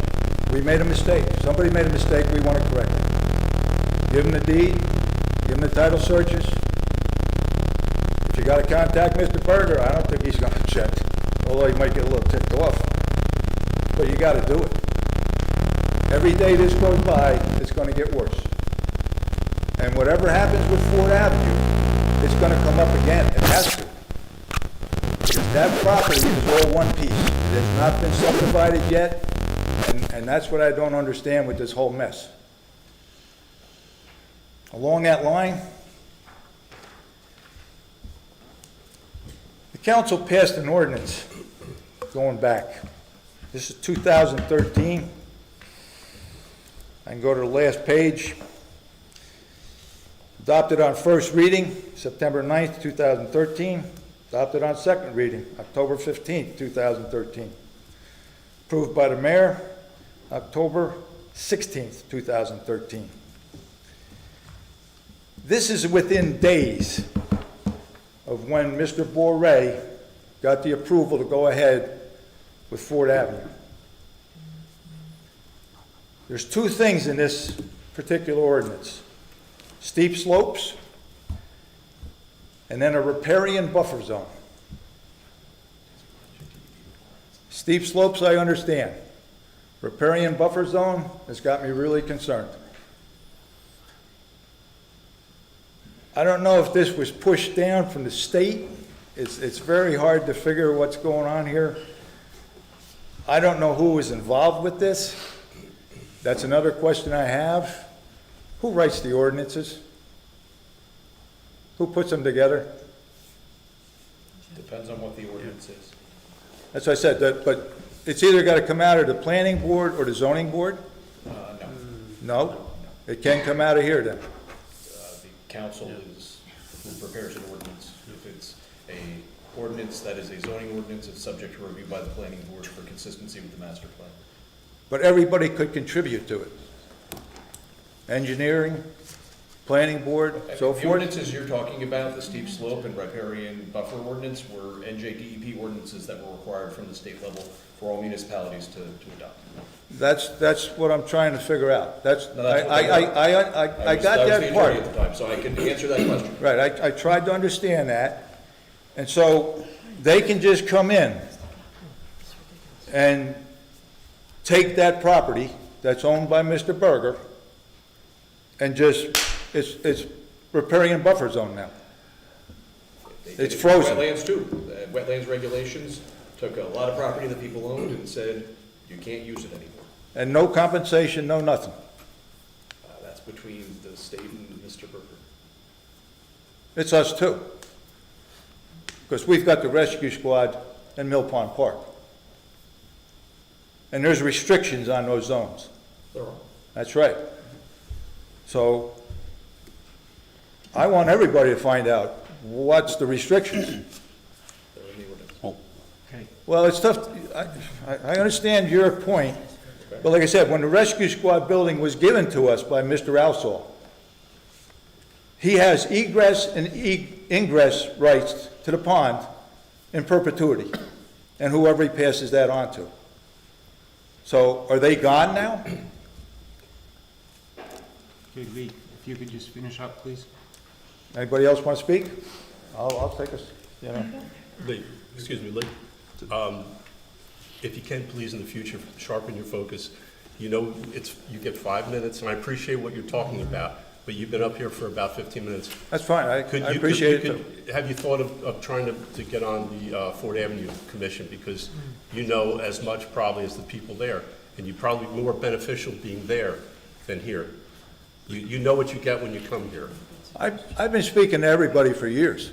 We made a mistake. Somebody made a mistake, we want to correct it. Give them the deed, give them the title searches. If you got to contact Mr. Berger, I don't think he's going to object, although he might get a little ticked off. But you got to do it. Every day this goes by, it's going to get worse. And whatever happens with Ford Avenue, it's going to come up again. It has to. Because that property is all one piece. It has not been subdivided yet, and that's what I don't understand with this whole mess. Along that line, the council passed an ordinance going back. This is 2013. I can go to the last page. Adopted on first reading, September 9th, 2013. Adopted on second reading, October 15th, 2013. Approved by the mayor, October 16th, 2013. This is within days of when Mr. Borough got the approval to go ahead with Ford Avenue. There's two things in this particular ordinance: steep slopes and then a riparian buffer zone. Steep slopes, I understand. Riparian buffer zone has got me really concerned. I don't know if this was pushed down from the state. It's very hard to figure what's going on here. I don't know who was involved with this. That's another question I have. Who writes the ordinances? Who puts them together? Depends on what the ordinance is. That's what I said, but it's either got to come out of the planning board or the zoning board? No. No? It can come out of here then? The council is who prepares an ordinance. If it's a ordinance that is a zoning ordinance, it's subject to review by the planning board for consistency with the master plan. But everybody could contribute to it. Engineering, planning board, so The forth. ordinances you're talking about, the steep slope and riparian buffer ordinance, were NJDEP ordinances that were required from the state level for all municipalities to adopt. That's what I'm trying to figure out. That's, No, that's what they were. I got that I was part. the attorney at the time, so I can answer that question. Right, I tried to understand that. And so they can just come in and take that property that's owned by Mr. Berger and just, it's riparian buffer zone now. They It's did it for frozen. Wetlands too. The wetlands regulations took a lot of property that people owned and said, you can't use it anymore. And no compensation, no nothing. That's between the state and Mr. Berger. It's us too. Because we've got the rescue squad in Mill Pond Park. And there's restrictions on those zones. There are. That's right. So I want everybody to find out what's the restrictions. Well, it's tough, I understand your point, but like I said, when the rescue squad building was given to us by Mr. Alsall, he has egress and ingress rights to the pond in perpetuity, and whoever he passes that on to. So are they gone now? Okay, Lee, if you could just finish up, please. Anybody else want to speak? I'll take us, you know. Lee, excuse me, Lee. If you can, please, in the future, sharpen your focus. You know, you get 5 minutes, and I appreciate what you're talking about, but you've been up here for about 15 minutes. That's fine, I appreciate it. Have you thought of trying to get on the Ford Avenue Commission? Because you know as much probably as the people there, and you're probably more beneficial being there than here. You know what you get when you come here. I've been speaking to everybody for years.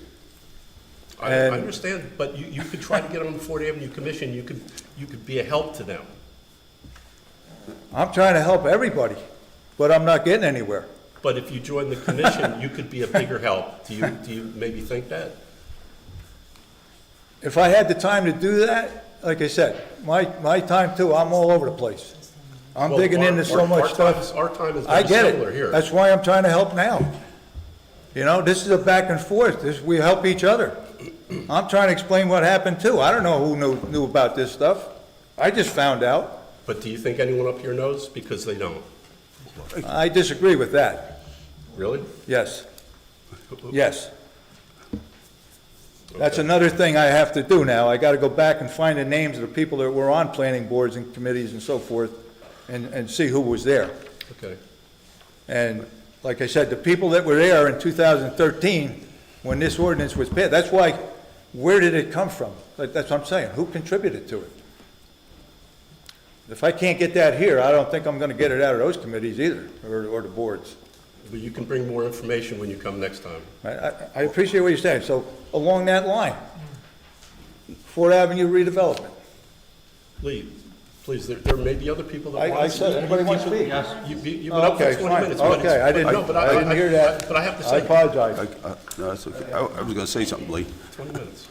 I And- understand, but you could try to get on the Ford Avenue Commission. You could be a help to them. I'm trying to help everybody, but I'm not getting anywhere. But if you join the commission, you could be a bigger help. Do you maybe think that? If I had the time to do that, like I said, my time too, I'm all over the place. I'm Well, digging into so much stuff. Our time is I very get similar it. here. That's why I'm trying to help now. You know, this is a back and forth. We help each other. I'm trying to explain what happened too. I don't know who knew about this stuff. I just found out. But do you think anyone up here knows? Because they don't. I disagree with that. Really? Yes. Yes. That's another thing I have to do now. I got to go back and find the names of the people that were on planning boards and committees and so forth, and see who was there. Okay. And like I said, the people that were there in 2013, when this ordinance was passed, that's why, where did it come from? That's what I'm saying. Who contributed to it? If I can't get that here, I don't think I'm going to get it out of those committees either, or the boards. But you can bring more information when you come next time. I appreciate what you're saying. So along that line, Ford Avenue redevelopment. Lee, please, there may be other people that want to I said, anybody want to speak? You've been up for Okay, 20 fine. minutes. Okay, I didn't hear that. But I have to I say, apologize. No, that's okay. I was gonna say something, Lee. 20 minutes.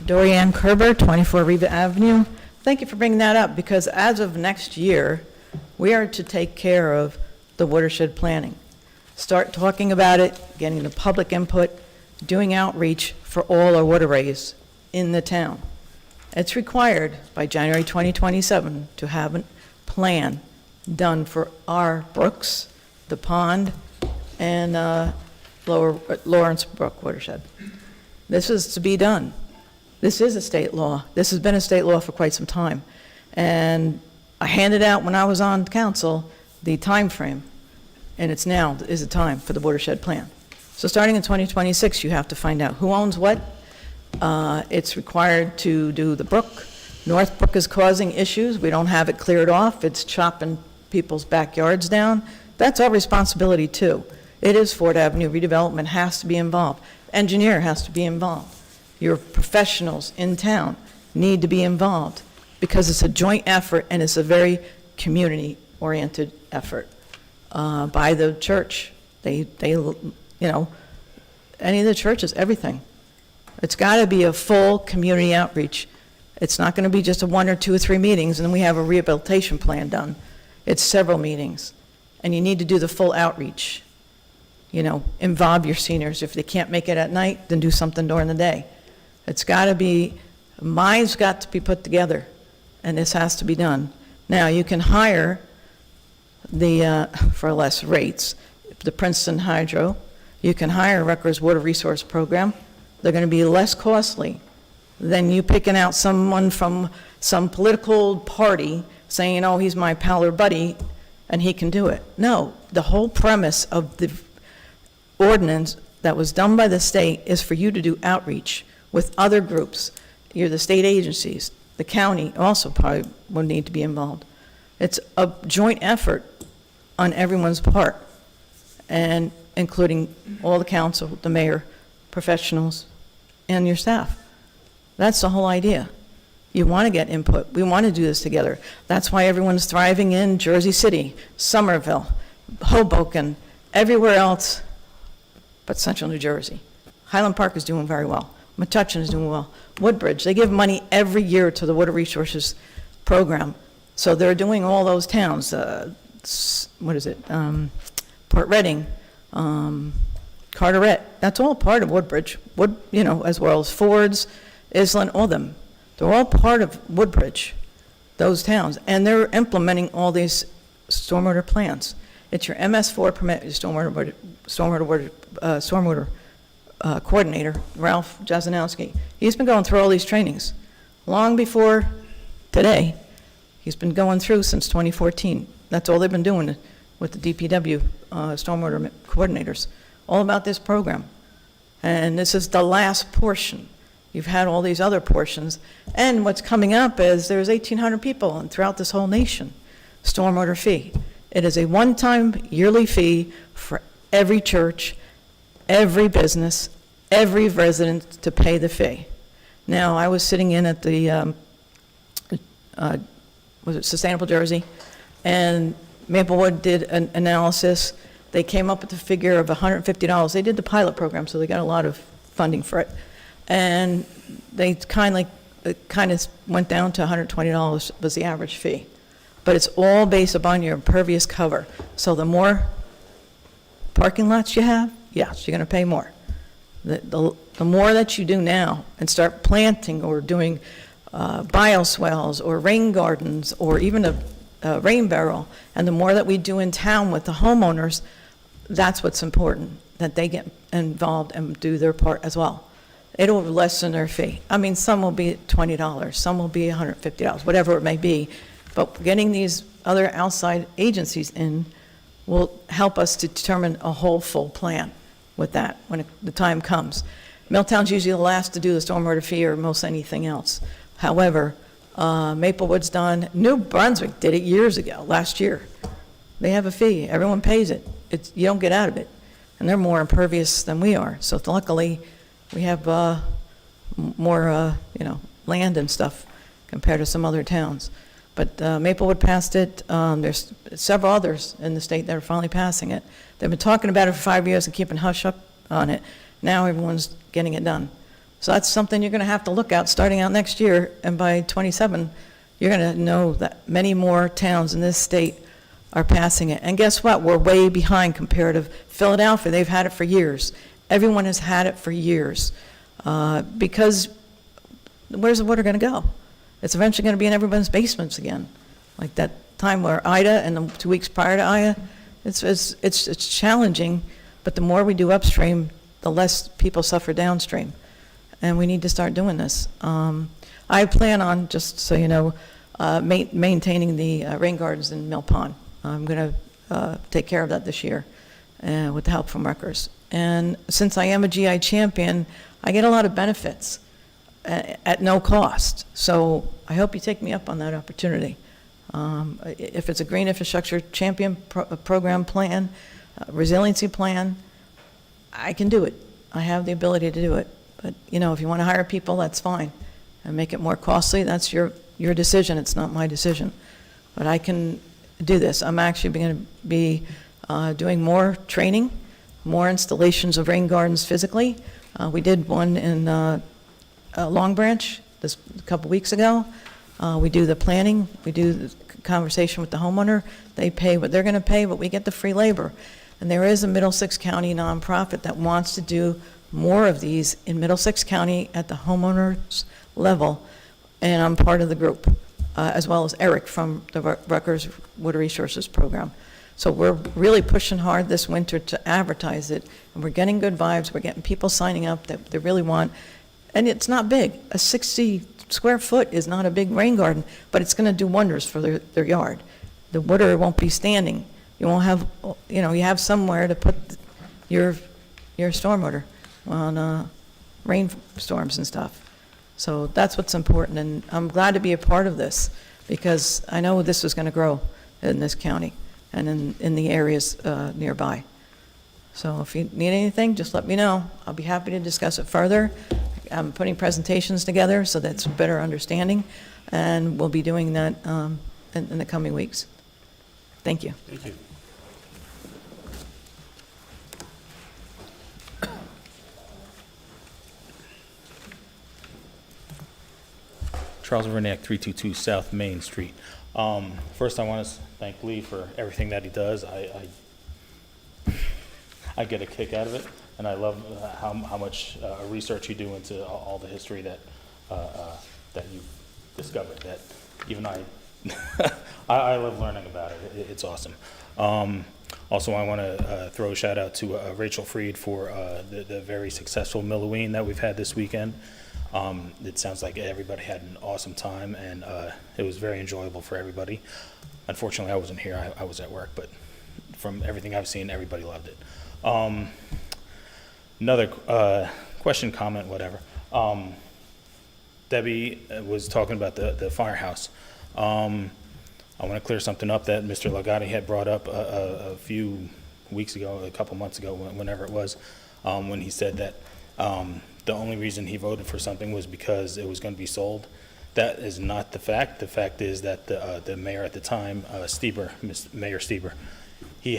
Dorianne Kerber, 24 Riva Avenue. Thank you for bringing that up, because as of next year, we are to take care of the watershed planning. Start talking about it, getting the public input, doing outreach for all our waterways in the town. It's required by January 2027 to have a plan done for our brooks, the pond, and Lower Lawrence Brook watershed. This is to be done. This is a state law. This has been a state law for quite some time. And I handed out, when I was on council, the time frame, and it's now is the time for the watershed plan. So starting in 2026, you have to find out who owns what. It's required to do the brook. North Brook is causing issues. We don't have it cleared off. It's chopping people's backyards down. That's our responsibility too. It is Ford Avenue. Redevelopment has to be involved. Engineer has to be involved. Your professionals in town need to be involved, because it's a joint effort and it's a very community-oriented effort by the church. They, you know, any of the churches, everything. It's got to be a full community outreach. It's not going to be just a 1 or 2 or 3 meetings and then we have a rehabilitation plan done. It's several meetings, and you need to do the full outreach. You know, involve your seniors. If they can't make it at night, then do something during the day. It's got to be, minds got to be put together, and this has to be done. Now, you can hire for less rates, the Princeton Hydro. You can hire Rutgers Water Resource Program. They're going to be less costly than you picking out someone from some political party saying, oh, he's my pal or buddy, and he can do it. No, the whole premise of the ordinance that was done by the state is for you to do outreach with other groups. You're the state agencies, the county also probably will need to be involved. It's a joint effort on everyone's part, and including all the council, the mayor, professionals, and your staff. That's the whole idea. You want to get input. We want to do this together. That's why everyone's thriving in Jersey City, Somerville, Hoboken, everywhere else but central New Jersey. Highland Park is doing very well. Metuchen is doing well. Woodbridge, they give money every year to the Water Resources Program. So they're doing all those towns, Port Reading, Carteret, that's all part of Woodbridge, as well as Fords, Island, all them. They're all part of Woodbridge, those towns, and they're implementing all these stormwater plans. It's your MS4 permit, your stormwater coordinator, Ralph Jazanowski. He's been going through all these trainings long before today. He's been going through since 2014. That's all they've been doing with the DPW stormwater coordinators, all about this program. And this is the last portion. You've had all these other portions. And what's coming up is there's 1,800 people throughout this whole nation, stormwater fee. It is a one-time yearly fee for every church, every business, every resident to pay the fee. Now, I was sitting in at the, was it Sustainable Jersey? And Maplewood did an analysis. They came up with the figure of $150. They did the pilot program, so they got a lot of funding for it. And they kind of went down to $120 was the average fee. But it's all based upon your impervious cover. So the more parking lots you have, yes, you're going to pay more. The more that you do now and start planting or doing bioswales or rain gardens or even a rain barrel, and the more that we do in town with the homeowners, that's what's important, that they get involved and do their part as well. It'll lessen their fee. I mean, some will be $20, some will be $150, whatever it may be. But getting these other outside agencies in will help us to determine a whole full plan with that when the time comes. Milltown's usually the last to do the stormwater fee or most anything else. However, Maplewood's done. New Brunswick did it years ago, last year. They have a fee. Everyone pays it. You don't get out of it. And they're more impervious than we are. So luckily, we have more, land and stuff compared to some other towns. But Maplewood passed it. There's several others in the state that are finally passing it. They've been talking about it for 5 years and keeping hush up on it. Now everyone's getting it done. So that's something you're going to have to look at starting out next year. And by 27, you're going to know that many more towns in this state are passing it. And guess what? We're way behind compared to Philadelphia. They've had it for years. Everyone has had it for years. Because where's the water going to go? It's eventually going to be in everyone's basements again. Like that time where Ida and the 2 weeks prior to Ida, it's challenging, but the more we do upstream, the less people suffer downstream. And we need to start doing this. I plan on, just so you know, maintaining the rain gardens in Mill Pond. I'm going to take care of that this year with the help from Rutgers. And since I am a GI champion, I get a lot of benefits at no cost. So I hope you take me up on that opportunity. If it's a green infrastructure champion program plan, resiliency plan, I can do it. I have the ability to do it. But, if you want to hire people, that's fine. And make it more costly, that's your decision. It's not my decision. But I can do this. I'm actually going to be doing more training, more installations of rain gardens physically. We did one in Long Branch a couple weeks ago. We do the planning. We do the conversation with the homeowner. They pay what they're going to pay, but we get the free labor. And there is a Middlesex County nonprofit that wants to do more of these in Middlesex County at the homeowners level, and I'm part of the group, as well as Eric from the Rutgers Water Resources Program. So we're really pushing hard this winter to advertise it, and we're getting good vibes. We're getting people signing up that they really want, and it's not big. A 60 square foot is not a big rain garden, but it's going to do wonders for their yard. The water won't be standing. You won't have, you have somewhere to put your stormwater on rainstorms and stuff. So that's what's important, and I'm glad to be a part of this because I know this is going to grow in this county and in the areas nearby. So if you need anything, just let me know. I'll be happy to discuss it further. putting presentations together, so that's better understanding, and we'll be doing that in the coming weeks. Thank you. Thank you. Charles Vernack, 322 South Main Street. First, I want to thank Lee for everything that he does. I get a kick out of it, and I love how much research you do into all the history that you've discovered. That even I love learning about it. It's awesome. Also, I want to throw a shout out to Rachel Freed for the very successful Milloween that we've had this weekend. It sounds like everybody had an awesome time, and it was very enjoyable for everybody. Unfortunately, I wasn't here. I was at work, but from everything I've seen, everybody loved it. Another question, comment, whatever. Debbie was talking about the firehouse. I want to clear something up that Mr. Lagati had brought up a few weeks ago, a couple months ago, whenever it was, when he said that the only reason he voted for something was because it was going to be sold. That is not the fact. The fact is that the mayor at the time, Mayor Stieber, he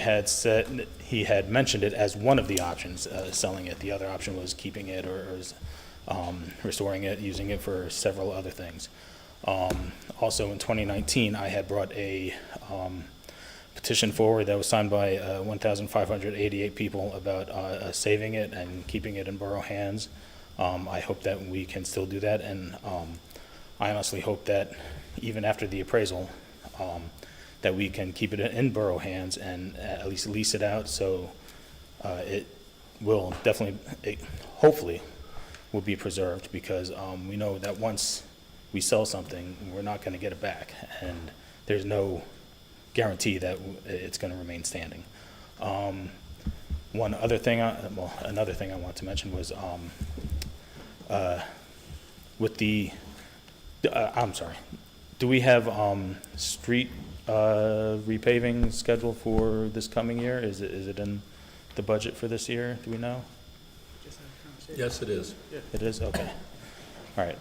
had mentioned it as one of the options, selling it. The other option was keeping it or restoring it, using it for several other things. Also in 2019, I had brought a petition forward that was signed by 1,588 people about saving it and keeping it in borough hands. I hope that we can still do that, and I honestly hope that even after the appraisal, that we can keep it in borough hands and at least lease it out, so it will definitely, hopefully, will be preserved, because we know that once we sell something, we're not going to get it back, and there's no guarantee that it's going to remain standing. Another thing I want to mention was with the, I'm sorry, do we have street repaving scheduled for this coming year? Is it in the budget for this year? Do we know? Yes, it is. It is? Okay. All right.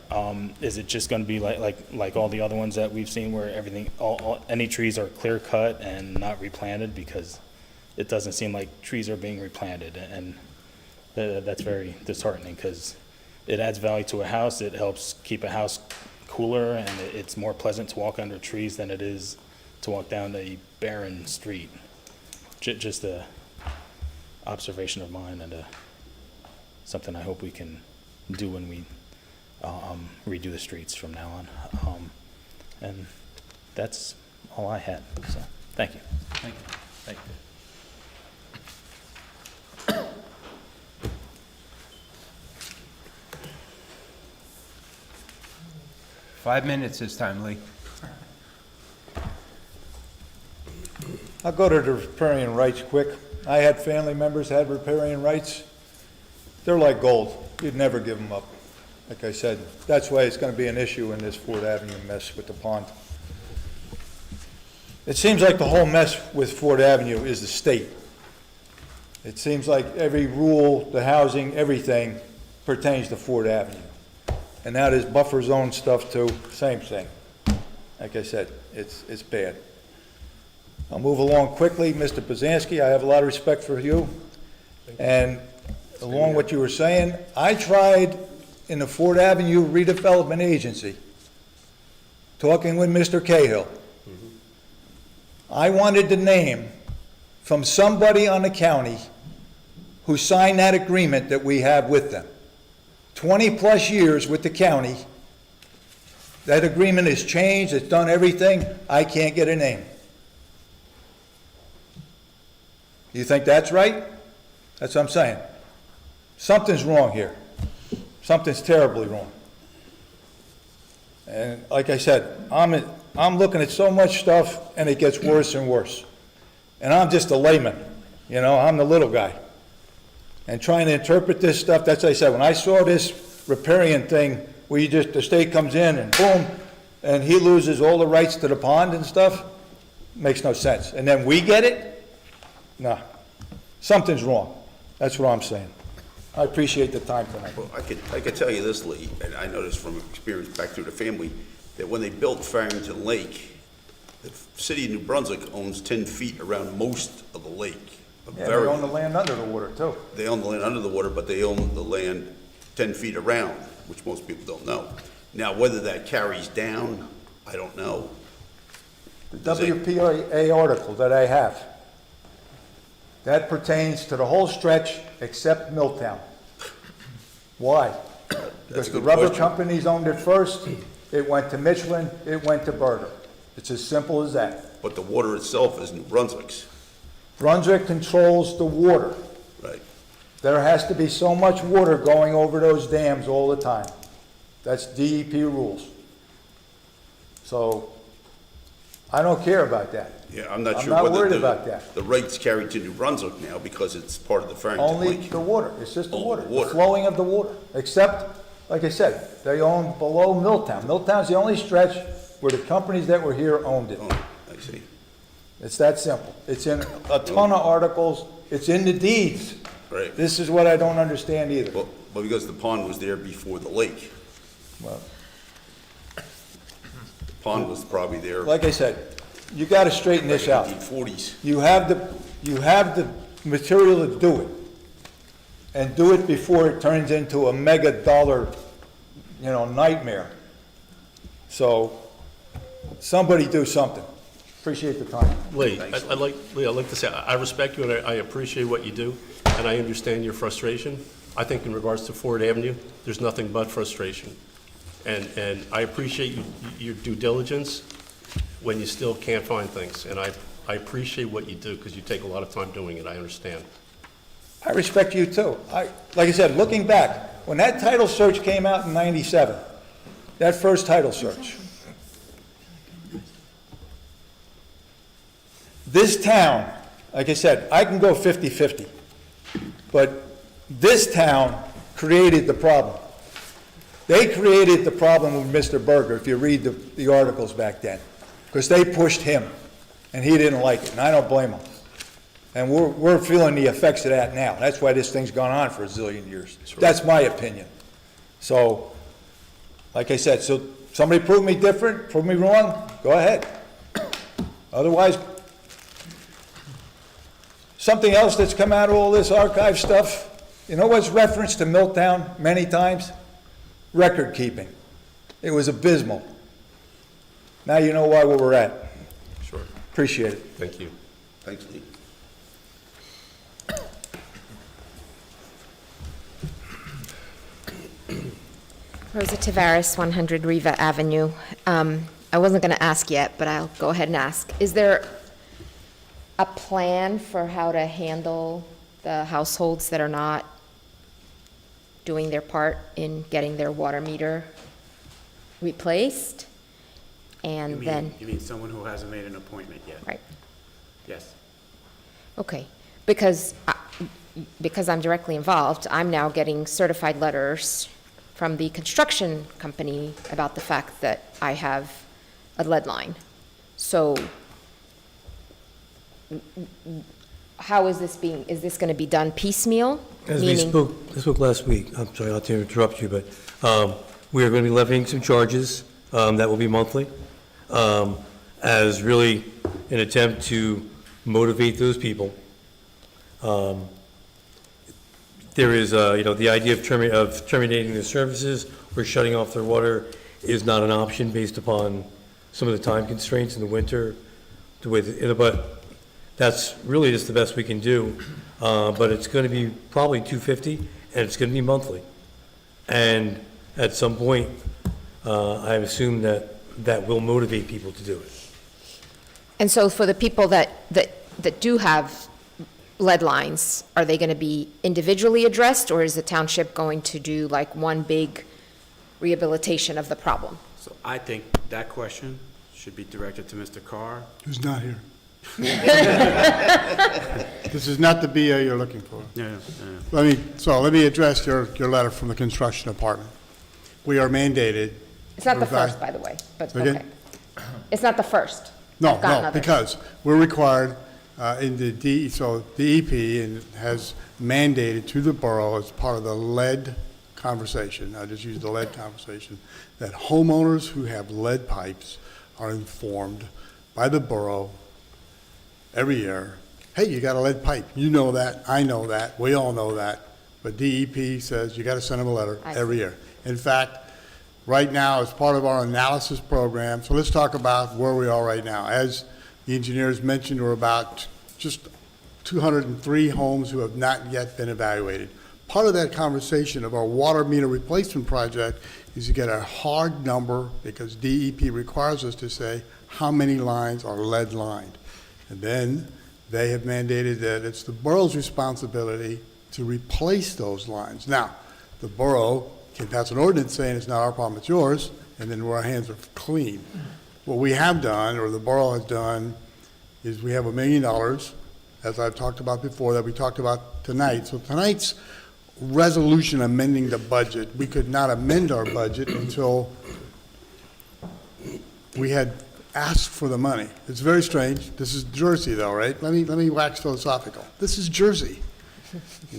Is it just going to be like all the other ones that we've seen, where everything, any trees are clear cut and not replanted? Because it doesn't seem like trees are being replanted, and that's very disheartening, because it adds value to a house. It helps keep a house cooler, and it's more pleasant to walk under trees than it is to walk down a barren street. Just a observation of mine, and something I hope we can do when we redo the streets from now on. And that's all I had, so thank you. Thank you. Thank you. 5 minutes this time, Lee. I'll go to the riparian rights quick. I had family members had riparian rights. They're like gold. You'd never give them up. Like I said, that's why it's going to be an issue in this Ford Avenue mess with the pond. It seems like the whole mess with Ford Avenue is the state. It seems like every rule, the housing, everything pertains to Ford Avenue. And now there's buffer zone stuff too, same thing. Like I said, it's bad. I'll move along quickly. Mr. Pazanski, I have a lot of respect for you. And along what you were saying, I tried in the Ford Avenue Redevelopment Agency, talking with Mr. Cahill. I wanted the name from somebody on the county who signed that agreement that we have with them. 20-plus years with the county. That agreement has changed, it's done everything. I can't get a name. You think that's right? That's what I'm saying. Something's wrong here. Something's terribly wrong. And like I said, I'm looking at so much stuff, and it gets worse and worse. And I'm just a layman, you know, I'm the little guy. And trying to interpret this stuff, that's what I said, when I saw this riparian thing, where you just, the state comes in and boom, and he loses all the rights to the pond and stuff, makes no sense. And then we get it? No. Something's wrong. That's what I'm saying. I appreciate the time tonight. Well, I could tell you this, Lee, and I know this from experience back through the family, that when they built Farrington Lake, the city of New Brunswick owns 10 feet around most of the lake. Yeah, they own the land under the water, too. They own the land under the water, but they own the land 10 feet around, which most people don't know. Now, whether that carries down, I don't know. The WPA article that I have, that pertains to the whole stretch except Milltown. Why? Because a the good rubber question. companies owned it first, it went to Michelin, it went to Borough. It's as simple as that. But the water itself is New Brunswick's. Brunswick controls the water. Right. There has to be so much water going over those dams all the time. That's DEP rules. So, I don't care about that. Yeah, I'm not I'm sure not whether worried about that. the rate's carried to New Brunswick now because it's part of the Farrington Only Lake. the water, it's just the Only water, the the water. flowing of the water. Except, like I said, they own below Milltown. Milltown's the only stretch where the companies that were here owned it. Oh, I see. It's that simple. It's in a ton of articles, it's in the deeds. Right. This is what I don't understand either. Well, because the pond was there before the lake. Well, The pond was probably there. like I said, you gotta straighten this out. 1940s. You have the material to do it. And do it before it turns into a mega dollar, nightmare. So, somebody do something. Appreciate the time. Lee, I'd like to say, I respect you and I appreciate what you do, and I understand your frustration. I think in regards to Ford Avenue, there's nothing but frustration. And I appreciate your due diligence when you still can't find things. And I appreciate what you do because you take a lot of time doing it, I understand. I respect you too. Like I said, looking back, when that title search came out in '97, that first title search, this town, like I said, I can go 50-50, but this town created the problem. They created the problem with Mr. Berger, if you read the articles back then, because they pushed him, and he didn't like it, and I don't blame him. And we're feeling the effects of that now. That's why this thing's gone on for a zillion years. That's my opinion. So, like I said, so somebody prove me different, prove me wrong, go ahead. Otherwise, something else that's come out of all this archive stuff, you know what's referenced to Milltown many times? Record keeping. It was abysmal. Now you know why where we're at. Sure. Appreciate it. Thank you. Thanks, Lee. Rosa Tavares, 100 Riva Avenue. I wasn't going to ask yet, but I'll go ahead and ask. Is there a plan for how to handle the households that are not doing their part in getting their water meter replaced? And then, You mean someone who hasn't made an appointment yet? right, Yes. okay. Because I'm directly involved, I'm now getting certified letters from the construction company about the fact that I have a lead line. So how is this is this going to be done piecemeal? As we Meaning- spoke last week, I'm sorry, not to interrupt you, but we are going to be levying some charges that will be monthly, as really an attempt to motivate those people. There is, the idea of terminating their services or shutting off their water is not an option based upon some of the time constraints in the winter, but that's really just the best we can do. But it's going to be probably $250, and it's going to be monthly. And at some point, I assume that will motivate people to do it. And so for the people that do have lead lines, are they going to be individually addressed, or is the township going to do like one big rehabilitation of the problem? So I think that question should be directed to Mr. Carr. Who's not here. This is not the BA you're looking for. Yeah. Let me address your letter from the construction department. We are mandated. It's not the to provide- first, by the way, but Say again? okay. It's not the first. No, I've gotten no, others. because we're required So the EP has mandated to the borough as part of the lead conversation, I just used the lead conversation, that homeowners who have lead pipes are informed by the borough every year, hey, you got a lead pipe. You know that, I know that, we all know that. But DEP says you got to send them a letter every year. In fact, right now, as part of our analysis program, so let's talk about where we are right now. As the engineers mentioned, we're about just 203 homes who have not yet been evaluated. Part of that conversation of our water meter replacement project is to get a hard number, because DEP requires us to say how many lines are lead lined. And then they have mandated that it's the borough's responsibility to replace those lines. Now, the borough can pass an ordinance saying it's not our problem, it's yours, and then our hands are clean. What we have done, or the borough has done, is we have $1 million, as I've talked about before, that we talked about tonight. So tonight's resolution amending the budget, we could not amend our budget until we had asked for the money. It's very strange. This is Jersey though, right? Let me wax philosophical. This is Jersey.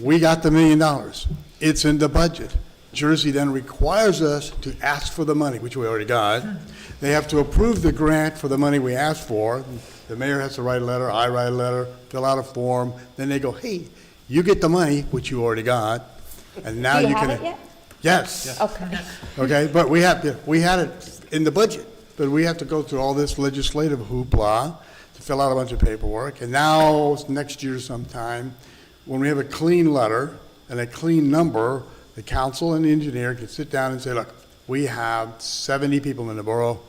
We got the $1 million. It's in the budget. Jersey then requires us to ask for the money, which we already got. They have to approve the grant for the money we asked for. The mayor has to write a letter, I write a letter, fill out a form. Then they go, hey, you get the money, which you already got, and now Do you can. have it yet? Yes. Okay. Okay, but we had it in the budget, but we have to go through all this legislative hoopla to fill out a bunch of paperwork. And now, next year sometime, when we have a clean letter and a clean number, the council and the engineer can sit down and say, look, we have 70 people in the borough.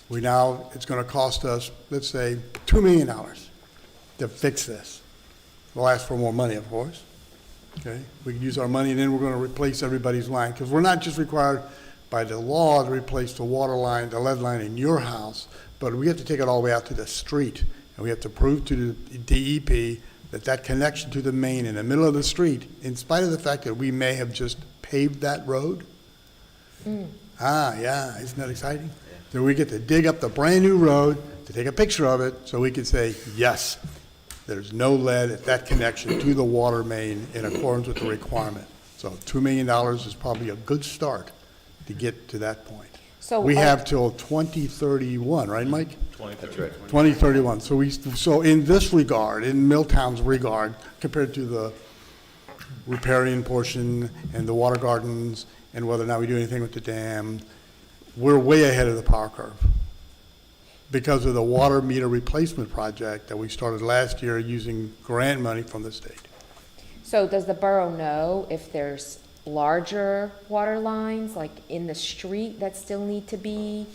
It's going to cost us, let's say, $2 million to fix this. We'll ask for more money, of course. Okay, we can use our money, and then we're going to replace everybody's line, because we're not just required by the law to replace the water line, the lead line in your house, but we have to take it all the way out to the street, and we have to prove to the DEP that that connection to the main in the middle of the street, in spite of the fact that we may have just paved that road. Yeah, isn't that exciting? Then we get to dig up the brand-new road, to take a picture of it, so we can say, yes, there's no lead at that connection to the water main in accordance with the requirement. So $2 million is probably a good start to get to that point. So We have till 2031, right, Mike? 2030. 2031. So in this regard, in Milltown's regard, compared to the riparian portion and the water gardens and whether or not we do anything with the dam, we're way ahead of the power curve because of the water meter replacement project that we started last year using grant money from the state. So does the borough know if there's larger water lines, like in the street, that still need to be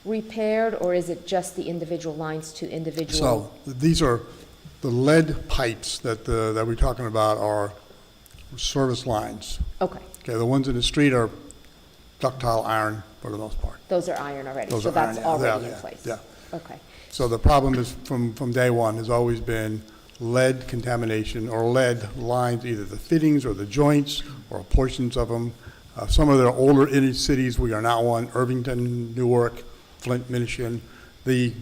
repaired, or is it just the individual lines to individual? So these are the lead pipes that we're talking about are service lines. Okay, Okay, the ones in the street are ductile iron for the most part. those are iron already, Those so are that's iron, yeah, already in yeah, place? yeah. Okay. So the problem is from day one has always been lead contamination or lead lines, either the fittings or the joints or portions of them. Some of the older inner cities, we are now on Irvington, Newark, Flint, Michigan. The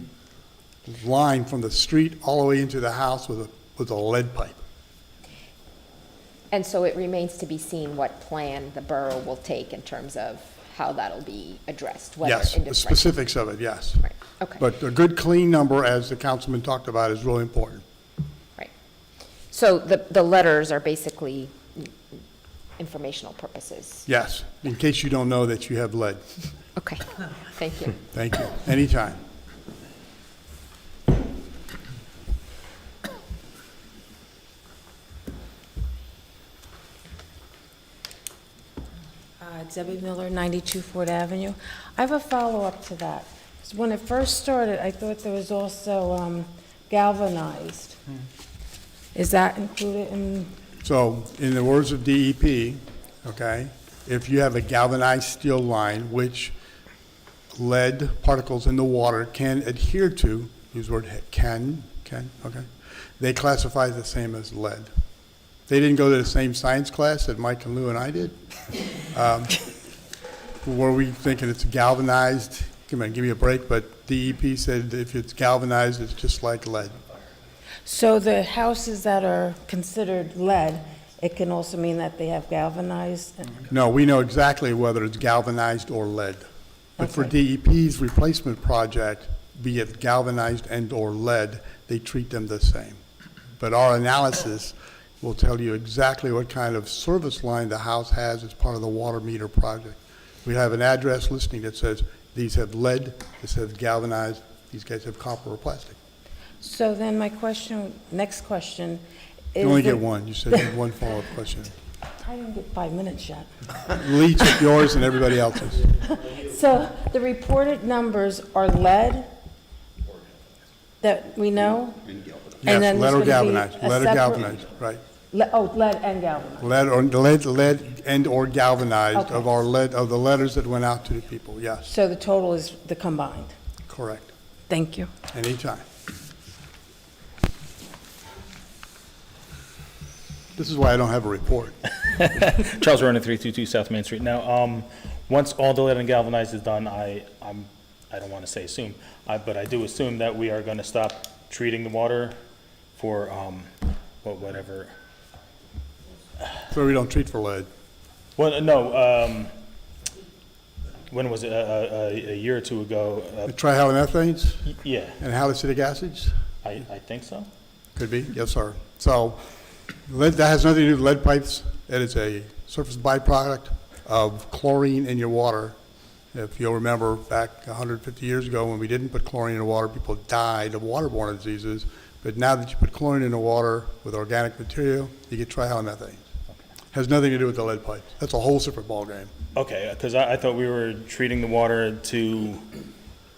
line from the street all the way into the house was a lead pipe. And so it remains to be seen what plan the borough will take in terms of how that'll be addressed, whether Yes, in the this. specifics of it, yes. Right, okay. But a good clean number, as the councilman talked about, is really important. Right. So the letters are basically informational purposes? Yes, in case you don't know that you have lead. Okay, thank you. Thank you. Anytime. Debbie Miller, 92 Ford Avenue. I have a follow-up to that. 'Cause when it first started, I thought there was also galvanized. Is that included in? So, in the words of DEP, okay, if you have a galvanized steel line, which lead particles in the water can adhere to, use the word can, okay, they classify the same as lead. They didn't go to the same science class that Mike and Lou and I did. Were we thinking it's galvanized? Come on, give me a break, but DEP said if it's galvanized, it's just like lead. So the houses that are considered lead, it can also mean that they have galvanized? No, we know exactly whether it's galvanized or lead. But for DEP's replacement project, be it galvanized and/or lead, they treat them the same. But our analysis will tell you exactly what kind of service line the house has as part of the water meter project. We have an address listing that says these have lead, this has galvanized, these guys have copper or plastic. So then my next question is... You only get one. You said you had one follow-up question. I didn't get 5 minutes yet. Leach, yours, and everybody else's. So the reported numbers are lead that we know? And then Yes, lead there's or gonna be galvanized, a lead or separate- galvanized, right. Lead and galvanized. Lead and/or galvanized of Okay. our lead, of the letters that went out to the people, yes, So the total is the combined? correct. Thank you. Anytime. This is why I don't have a report. Charles Ronan, 322 South Main Street. Now, once all the lead and galvanized is done, I don't want to say assume, but I do assume that we are going to stop treating the water for whatever. So we don't treat for lead. Well, no. When was it? A year or two ago. The trihalomethanes Yeah, and halicylic acids? I think so. Could be, yes, sir. So lead, that has nothing to do with lead pipes. It is a surface byproduct of chlorine in your water. If you'll remember back 150 years ago when we didn't put chlorine in the water, people died of waterborne diseases. But now that you put chlorine in the water with organic material, you get trihalomethanes. Has nothing to do with the lead pipes. That's a whole separate ballgame. Okay, because I thought we were treating the water to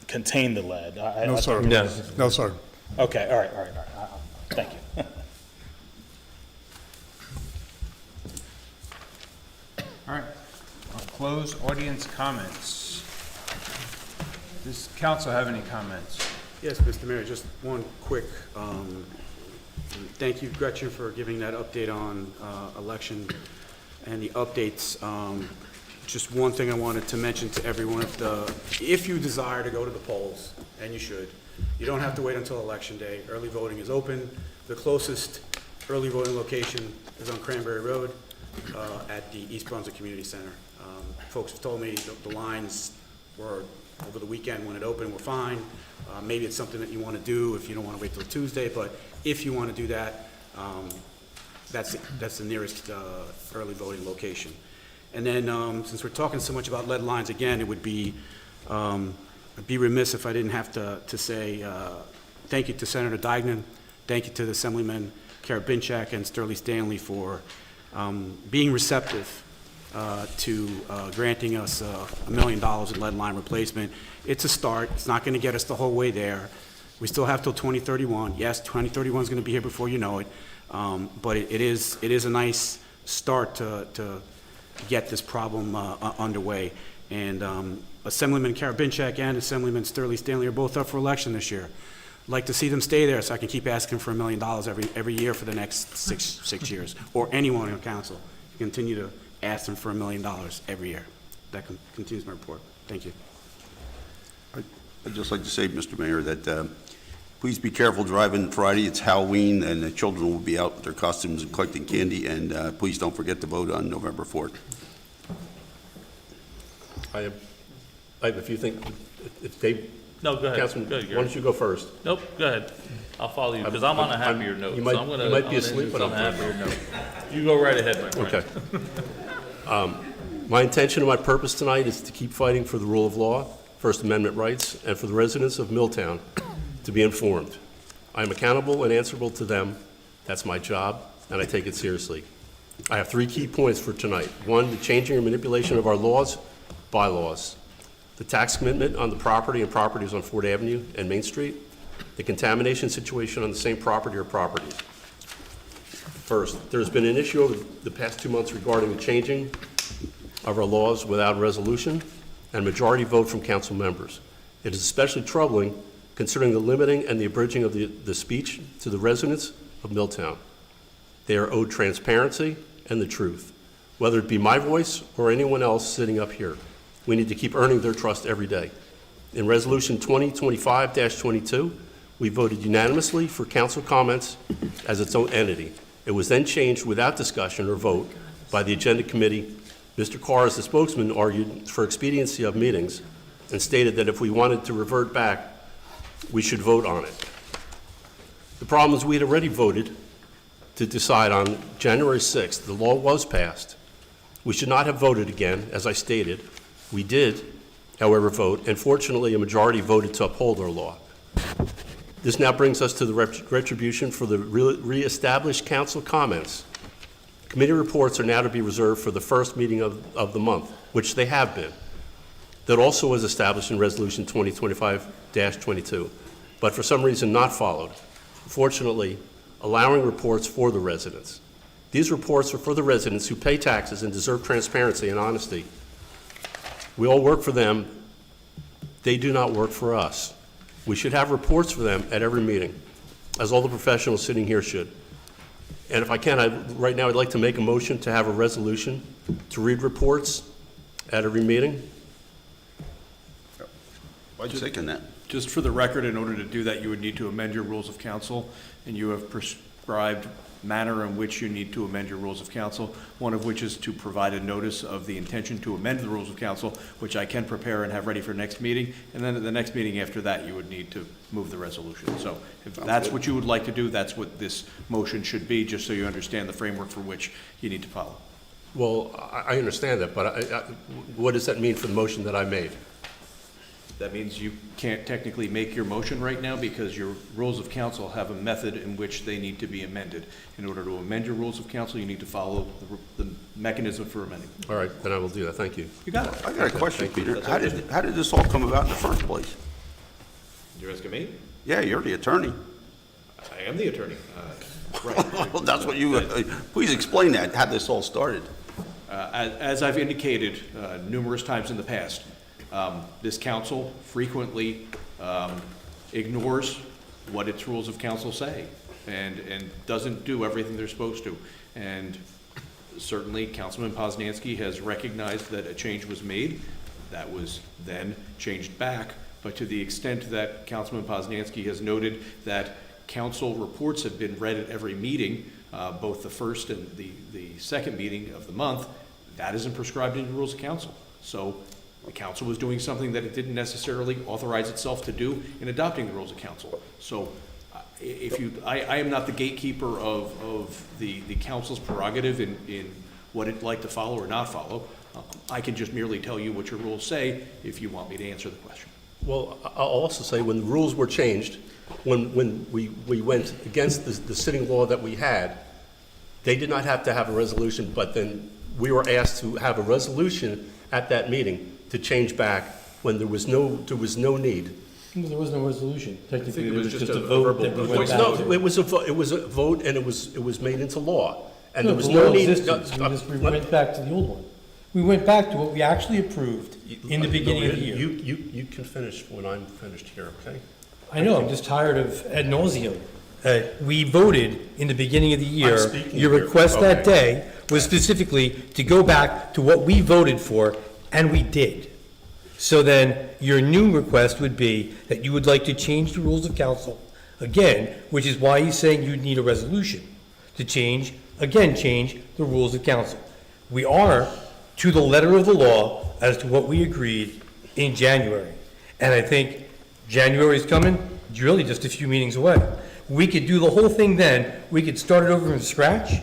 contain the lead. No, sir. No, sir. Okay, all right. Thank you. All right, I'll close audience comments. Does council have any comments? Yes, Mr. Mayor, just one quick, thank you, Gretchen, for giving that update on election and the updates. Just one thing I wanted to mention to everyone, if you desire to go to the polls, and you should, you don't have to wait until Election Day. Early voting is open. The closest early voting location is on Cranberry Road at the East Brunswick Community Center. Folks have told me the lines were, over the weekend when it opened, were fine. Maybe it's something that you want to do if you don't want to wait till Tuesday, but if you want to do that, that's the nearest early voting location. And then, since we're talking so much about lead lines, again, it would be, I'd be remiss if I didn't have to say thank you to Senator Deignan, thank you to the Assemblyman Karabinchak and Sterling Stanley for being receptive to granting us $1 million in lead line replacement. It's a start. It's not going to get us the whole way there. We still have till 2031. Yes, 2031 is going to be here before you know it, but it is a nice start to get this problem underway. And Assemblyman Karabinchak and Assemblyman Sterling Stanley are both up for election this year. I'd like to see them stay there so I can keep asking for $1 million every year for the next six years, or anyone on council. Continue to ask them for $1 million every year. That continues my report. Thank you. I'd just like to say, Mr. Mayor, that please be careful driving Friday. It's Halloween, and the children will be out with their costumes and collecting candy, and please don't forget to vote on November 4th. I have a few things, if they... No, go ahead. Councilman, Go, why don't you go first? Nope, go ahead. I'll follow you, because I'm on a happier note. You might, so I'm gonna, you might be I'm gonna asleep, do but I'm on a happier note. You go right ahead, my friend. Okay. My intention and my purpose tonight is to keep fighting for the rule of law, First Amendment rights, and for the residents of Milltown to be informed. I am accountable and answerable to them. That's my job, and I take it seriously. I have 3 key points for tonight. 1, the changing or manipulation of our laws, bylaws. The tax commitment on the property and properties on Ford Avenue and Main Street. The contamination situation on the same property or properties. First, there's been an issue over the past 2 months regarding the changing of our laws without resolution and majority vote from council members. It is especially troubling considering the limiting and the abridging of the speech to the residents of Milltown. They are owed transparency and the truth, whether it be my voice or anyone else sitting up here. We need to keep earning their trust every day. In Resolution 2025-22, we voted unanimously for council comments as its own entity. It was then changed without discussion or vote by the agenda committee. Mr. Carr, as the spokesman, argued for expediency of meetings and stated that if we wanted to revert back, we should vote on it. The problem is we had already voted to decide on January 6th. The law was passed. We should not have voted again, as I stated. We did, however, vote, and fortunately a majority voted to uphold our law. This now brings us to the retribution for the re-established council comments. Committee reports are now to be reserved for the first meeting of the month, which they have been. That also was established in Resolution 2025-22, but for some reason not followed. Fortunately, allowing reports for the residents. These reports are for the residents who pay taxes and deserve transparency and honesty. We all work for them. They do not work for us. We should have reports for them at every meeting, as all the professionals sitting here should. And if I can, right now I'd like to make a motion to have a resolution to read reports at every meeting. I'd second that. Just for the record, in order to do that, you would need to amend your rules of council, and you have prescribed manner in which you need to amend your rules of council, one of which is to provide a notice of the intention to amend the rules of council, which I can prepare and have ready for next meeting, and then at the next meeting after that, you would need to move the resolution. So if that's what you would like to do, that's what this motion should be, just so you understand the framework for which you need to follow. Well, I understand that, but what does that mean for the motion that I made? That means you can't technically make your motion right now because your rules of council have a method in which they need to be amended. In order to amend your rules of council, you need to follow the mechanism for amending. All right, then I will do that. Thank you. You got it. I got a question, Peter. How did this all come about in the first place? You're asking me? Yeah, you're the attorney. I am the attorney. Right. Well, that's what you, please explain that, how this all started. As I've indicated numerous times in the past, this council frequently ignores what its rules of council say and doesn't do everything they're supposed to. And certainly Councilman Poznansky has recognized that a change was made. That was then changed back. But to the extent that Councilman Poznansky has noted that council reports have been read at every meeting, both the first and the second meeting of the month, that isn't prescribed in the rules of council. So the council was doing something that it didn't necessarily authorize itself to do in adopting the rules of council. So I am not the gatekeeper of the council's prerogative in what it'd like to follow or not follow. I can just merely tell you what your rules say if you want me to answer the question. Well, I'll also say when the rules were changed, when we went against the sitting law that we had, they did not have to have a resolution, but then we were asked to have a resolution at that meeting to change back when there was no need. There was no resolution. Technically, it was just a vote that we went back to. No, it was a vote, and it was made into law, and No, there was the no law need. existed. We went back to the old one. We went back to what we actually approved in the beginning of the year. You can finish when I'm finished here, okay? I know, I'm just tired of ad nauseum. We voted in the beginning of the year. speaking Your here. request that Okay. day was specifically to go back to what we voted for, and we did. So then, your new request would be that you would like to change the rules of council again, which is why he's saying you'd need a resolution to change the rules of council. We are to the letter of the law as to what we agreed in January. And I think January is coming, it's really just a few meetings away. We could do the whole thing then, we could start it over from scratch,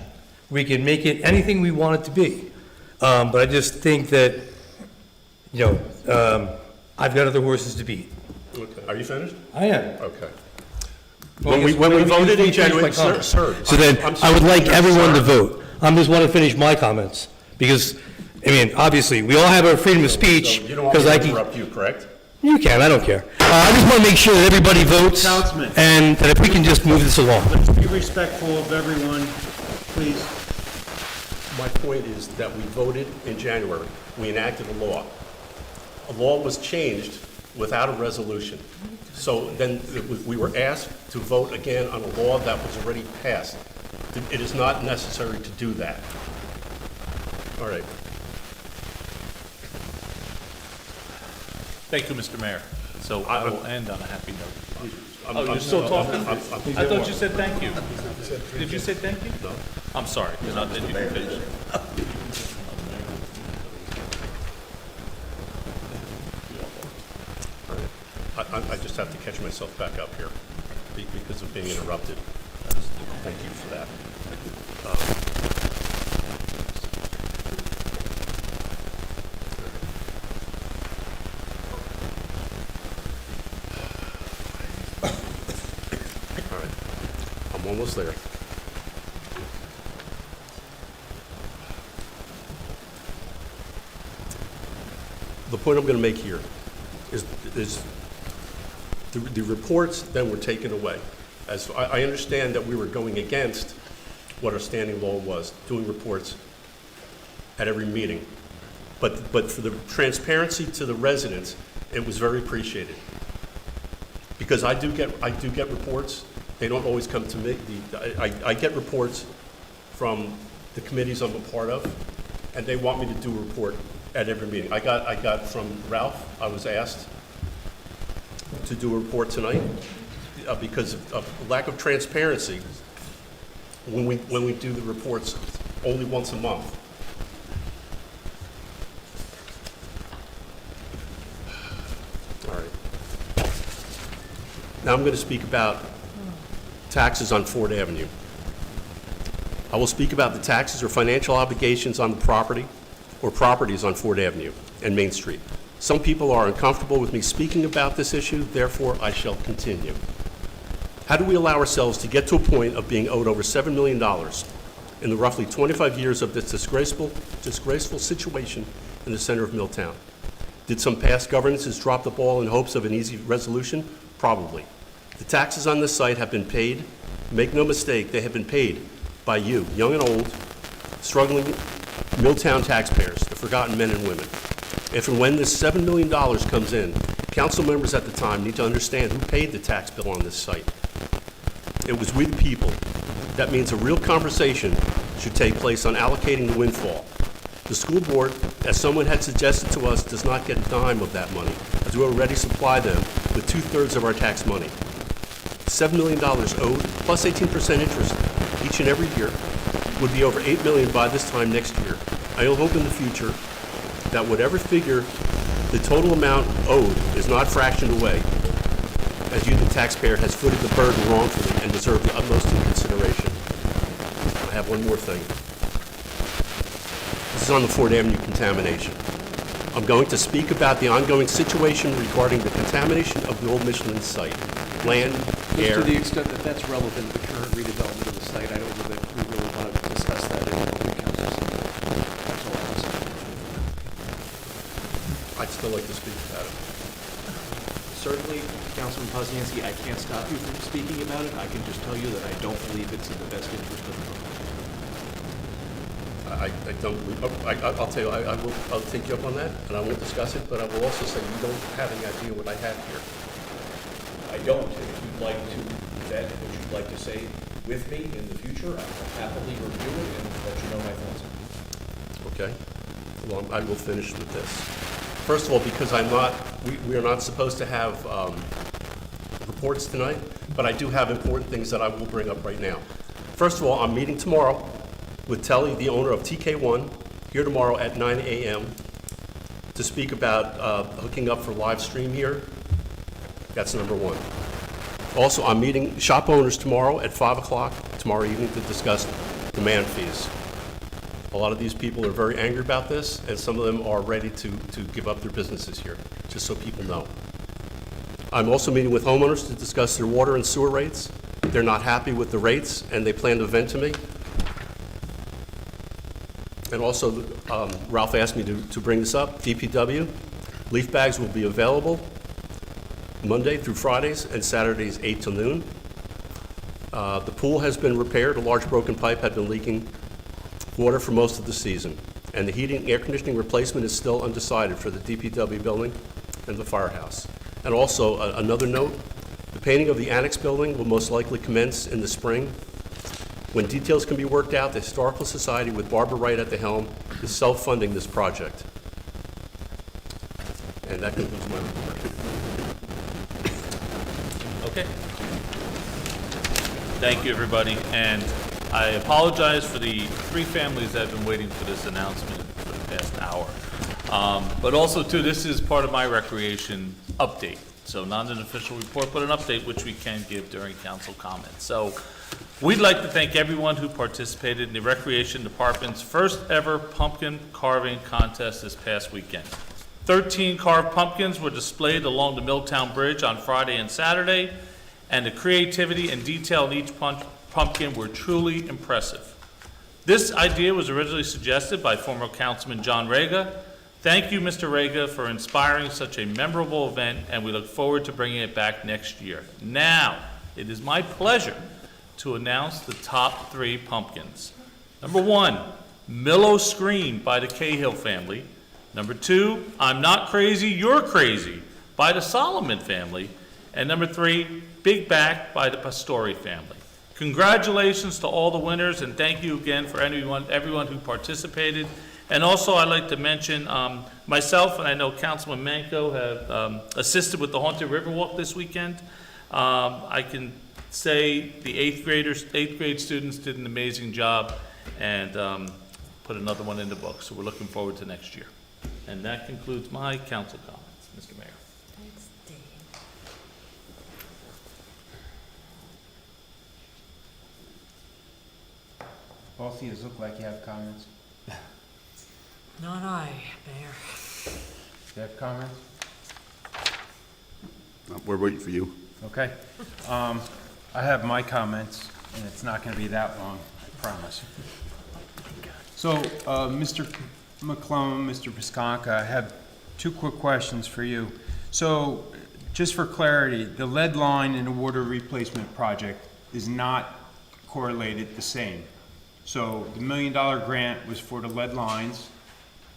we could make it anything we want it to be. But I just think that, I've got other horses to beat. Okay. Are you finished? I am. Okay. Well, When we voted in January, sir, So then, I'm I would sorry. like everyone to Sir. vote. I just want to finish my comments, because, obviously, we all have our freedom of speech, So you don't want me because to I can... interrupt you, correct? You can, I don't care. I just want to make sure that everybody votes, Councilman. and that if we can just move this along. Let's be respectful of everyone, please. My point is that we voted in January. We enacted a law. A law was changed without a resolution. So then we were asked to vote again on a law that was already passed. It is not necessary to do that. All right. Thank you, Mr. Mayor. So I will end on a happy note. I'm You're still talking? I I'm- thought you said thank you. Did you say thank you? No. I'm sorry. You're not, you can finish. I just have to catch myself back up here because of being interrupted. Thank you for that. All right, I'm almost there. The point I'm going to make here is the reports then were taken away. As I understand that we were going against what our standing law was, doing reports at every meeting. But for the transparency to the residents, it was very appreciated. Because I do get reports. They don't always come to me. I get reports from the committees I'm a part of, and they want me to do a report at every meeting. I got from Ralph, I was asked to do a report tonight because of lack of transparency when we do the reports only once a month. All right. Now I'm going to speak about taxes on Ford Avenue. I will speak about the taxes or financial obligations on the property or properties on Ford Avenue and Main Street. Some people are uncomfortable with me speaking about this issue, therefore I shall continue. How do we allow ourselves to get to a point of being owed over $7 million in the roughly 25 years of this disgraceful situation in the center of Milltown? Did some past governances drop the ball in hopes of an easy resolution? Probably. The taxes on this site have been paid. Make no mistake, they have been paid by you, young and old, struggling Milltown taxpayers, the forgotten men and women. If and when this $7 million comes in, council members at the time need to understand who paid the tax bill on this site. It was we the people. That means a real conversation should take place on allocating the windfall. The school board, as someone had suggested to us, does not get a dime of that money, as we already supply them with 2/3 of our tax money. $7 million owed, plus 18% interest each and every year, would be over $8 million by this time next year. I hope in the future that whatever figure the total amount owed is not fractioned away, as you, the taxpayer, has footed the burden wrongfully and deserve the utmost in consideration. I have one more thing. This is on the Ford Avenue contamination. I'm going to speak about the ongoing situation regarding the contamination of the old Michelin site. Land, air. To the extent that that's relevant to the current redevelopment of the site, I don't know that we really want to discuss that in open council. That's all I'll say. I'd still like to speak about it. Certainly, Councilman Poznanski, I can't stop you from speaking about it. I can just tell you that I don't believe it's in the best interest of the public. I don't believe, I'll tell you, I'll take you up on that, and I won't discuss it, but I will also say you don't have any idea what I have here. I don't. If you'd like to vet what you'd like to say with me in the future, I'll happily review it and let you know my thoughts. Okay? Well, I will finish with this. First of all, because we are not supposed to have reports tonight, but I do have important things that I will bring up right now. First of all, I'm meeting tomorrow with Telly, the owner of TK1, here tomorrow at 9 a.m. to speak about hooking up for live stream here. That's number one. Also, I'm meeting shop owners tomorrow at 5 o'clock tomorrow evening to discuss demand fees. A lot of these people are very angry about this, and some of them are ready to give up their businesses here, just so people know. I'm also meeting with homeowners to discuss their water and sewer rates. They're not happy with the rates, and they plan to vent to me. And also, Ralph asked me to bring this up, DPW. Leaf bags will be available Monday through Fridays and Saturdays 8 to noon. The pool has been repaired. A large broken pipe had been leaking water for most of the season. And the heating and air conditioning replacement is still undecided for the DPW building and the firehouse. And also, another note, the painting of the annex building will most likely commence in the spring. When details can be worked out, the Historical Society with Barbara Wright at the helm is self-funding this project. And that concludes my report. Okay. Thank you, everybody, and I apologize for the 3 families that have been waiting for this announcement for the past hour. But also, too, this is part of my recreation update. So not an official report, but an update which we can give during council comments. So we'd like to thank everyone who participated in the Recreation Department's first ever pumpkin carving contest this past weekend. 13 carved pumpkins were displayed along the Milltown Bridge on Friday and Saturday, and the creativity and detail in each pumpkin were truly impressive. This idea was originally suggested by former Councilman John Rega. Thank you, Mr. Rega, for inspiring such a memorable event, and we look forward to bringing it back next year. Now, it is my pleasure to announce the top 3 pumpkins. Number 1, Millow Scream by the Cahill family. Number 2, I'm Not Crazy, You're Crazy by the Solomon family. And number 3, Big Back by the Pastore family. Congratulations to all the winners, and thank you again for everyone who participated. And also, I'd like to mention myself, and I know Councilman Manco have assisted with the Haunted Riverwalk this weekend. I can say the 8th grade students did an amazing job and put another one in the book. So we're looking forward to next year. And that concludes my council comments, Mr. Mayor. Thanks, Dave. Both of you look like you have comments. Not I, Mayor. You have comments? We're waiting for you. Okay. I have my comments, and it's not going to be that long, I promise. So, Mr. McClellan, Mr. Piskanka, I have 2 quick questions for you. So, just for clarity, the lead line in the water replacement project is not correlated the same. So, the $1 million grant was for the lead lines,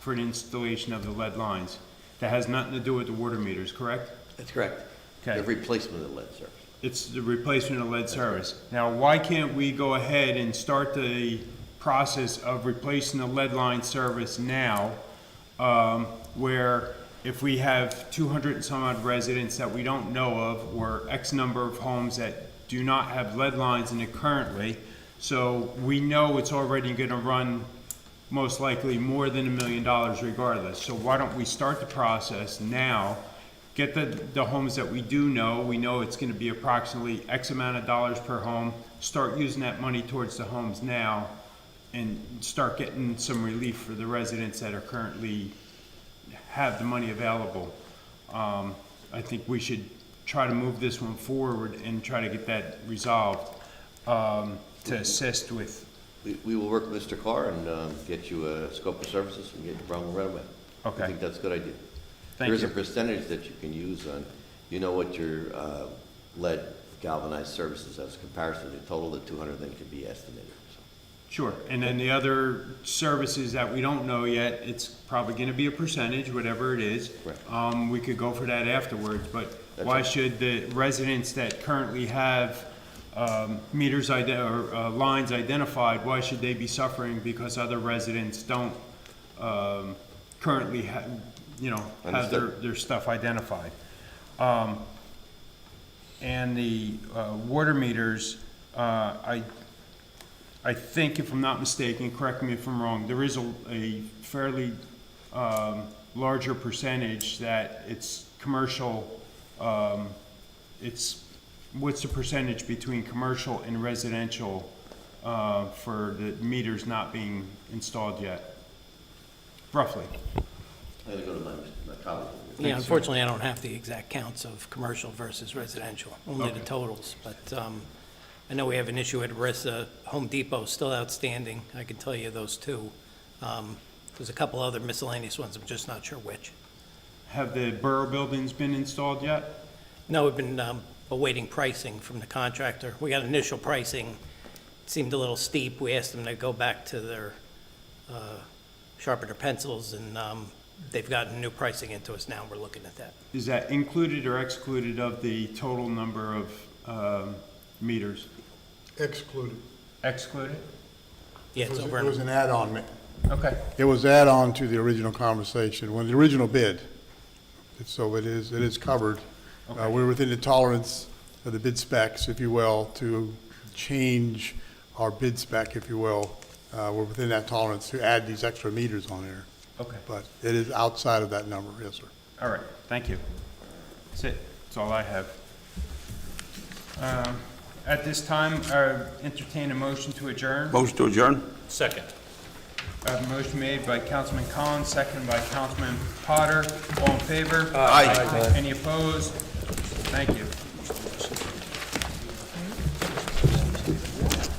for the installation of the lead lines. That has nothing to do with the water meters, correct? That's correct. Okay. The replacement of the lead service. It's the replacement of lead service. Now, why can't we go ahead and start the process of replacing the lead line service now, where if we have 200 and some odd residents that we don't know of, or X number of homes that do not have lead lines in it currently, so we know it's already going to run most likely more than $1 million regardless. So why don't we start the process now, get the homes that we know it's going to be approximately X amount of dollars per home, start using that money towards the homes now, and start getting some relief for the residents that are currently have the money available. I think we should try to move this one forward and try to get that resolved to assist with. We will work with Mr. Carr and get you a scope of services and get your problem right away. Okay. I think that's a good idea. Thank There is you. a percentage that you can use on, you know what your lead galvanized services as a comparison to total, the 200 then could be estimated. So. Sure, and then the other services that we don't know yet, it's probably gonna be a percentage, whatever it is. Right. We could go for that afterwards, but That's why right. should the residents that currently have meters or lines identified, why should they be suffering because other residents don't currently have, have their stuff identified? And the water meters, I think, if I'm not mistaken, correct me if I'm wrong, there is a fairly larger percentage that it's commercial. What's the percentage between commercial and residential for the meters not being installed yet? Roughly. I'm going to go to my colleague. Yeah, unfortunately, I don't have the exact counts of commercial versus residential, only the Okay. totals. But I know we have an issue at Rissa. Home Depot is still outstanding. I can tell you those 2. There's a couple other miscellaneous ones, I'm just not sure which. Have the borough buildings been installed yet? No, we've been awaiting pricing from the contractor. We got initial pricing, it seemed a little steep. We asked them to go back to their, sharpen their pencils, and they've gotten new pricing into us now, and we're looking at that. Is that included or excluded of the total number of meters? Excluded. Excluded? Yeah, it's over It was in, an add-on. Okay. It was add-on to the original conversation, when the original bid. So it is covered. Okay. We're within the tolerance the bid specs, if you will, to change our bid spec, if you will. We're within that tolerance to add these extra meters on there. Okay. But it is outside of that number, yes, sir. All right, thank you. That's it, that's all I have. At this time, entertain a motion to adjourn. Motion to adjourn? Second. I have a motion made by Councilman Collins, second by Councilman Potter. All in favor? Aye. Any opposed? Thank you.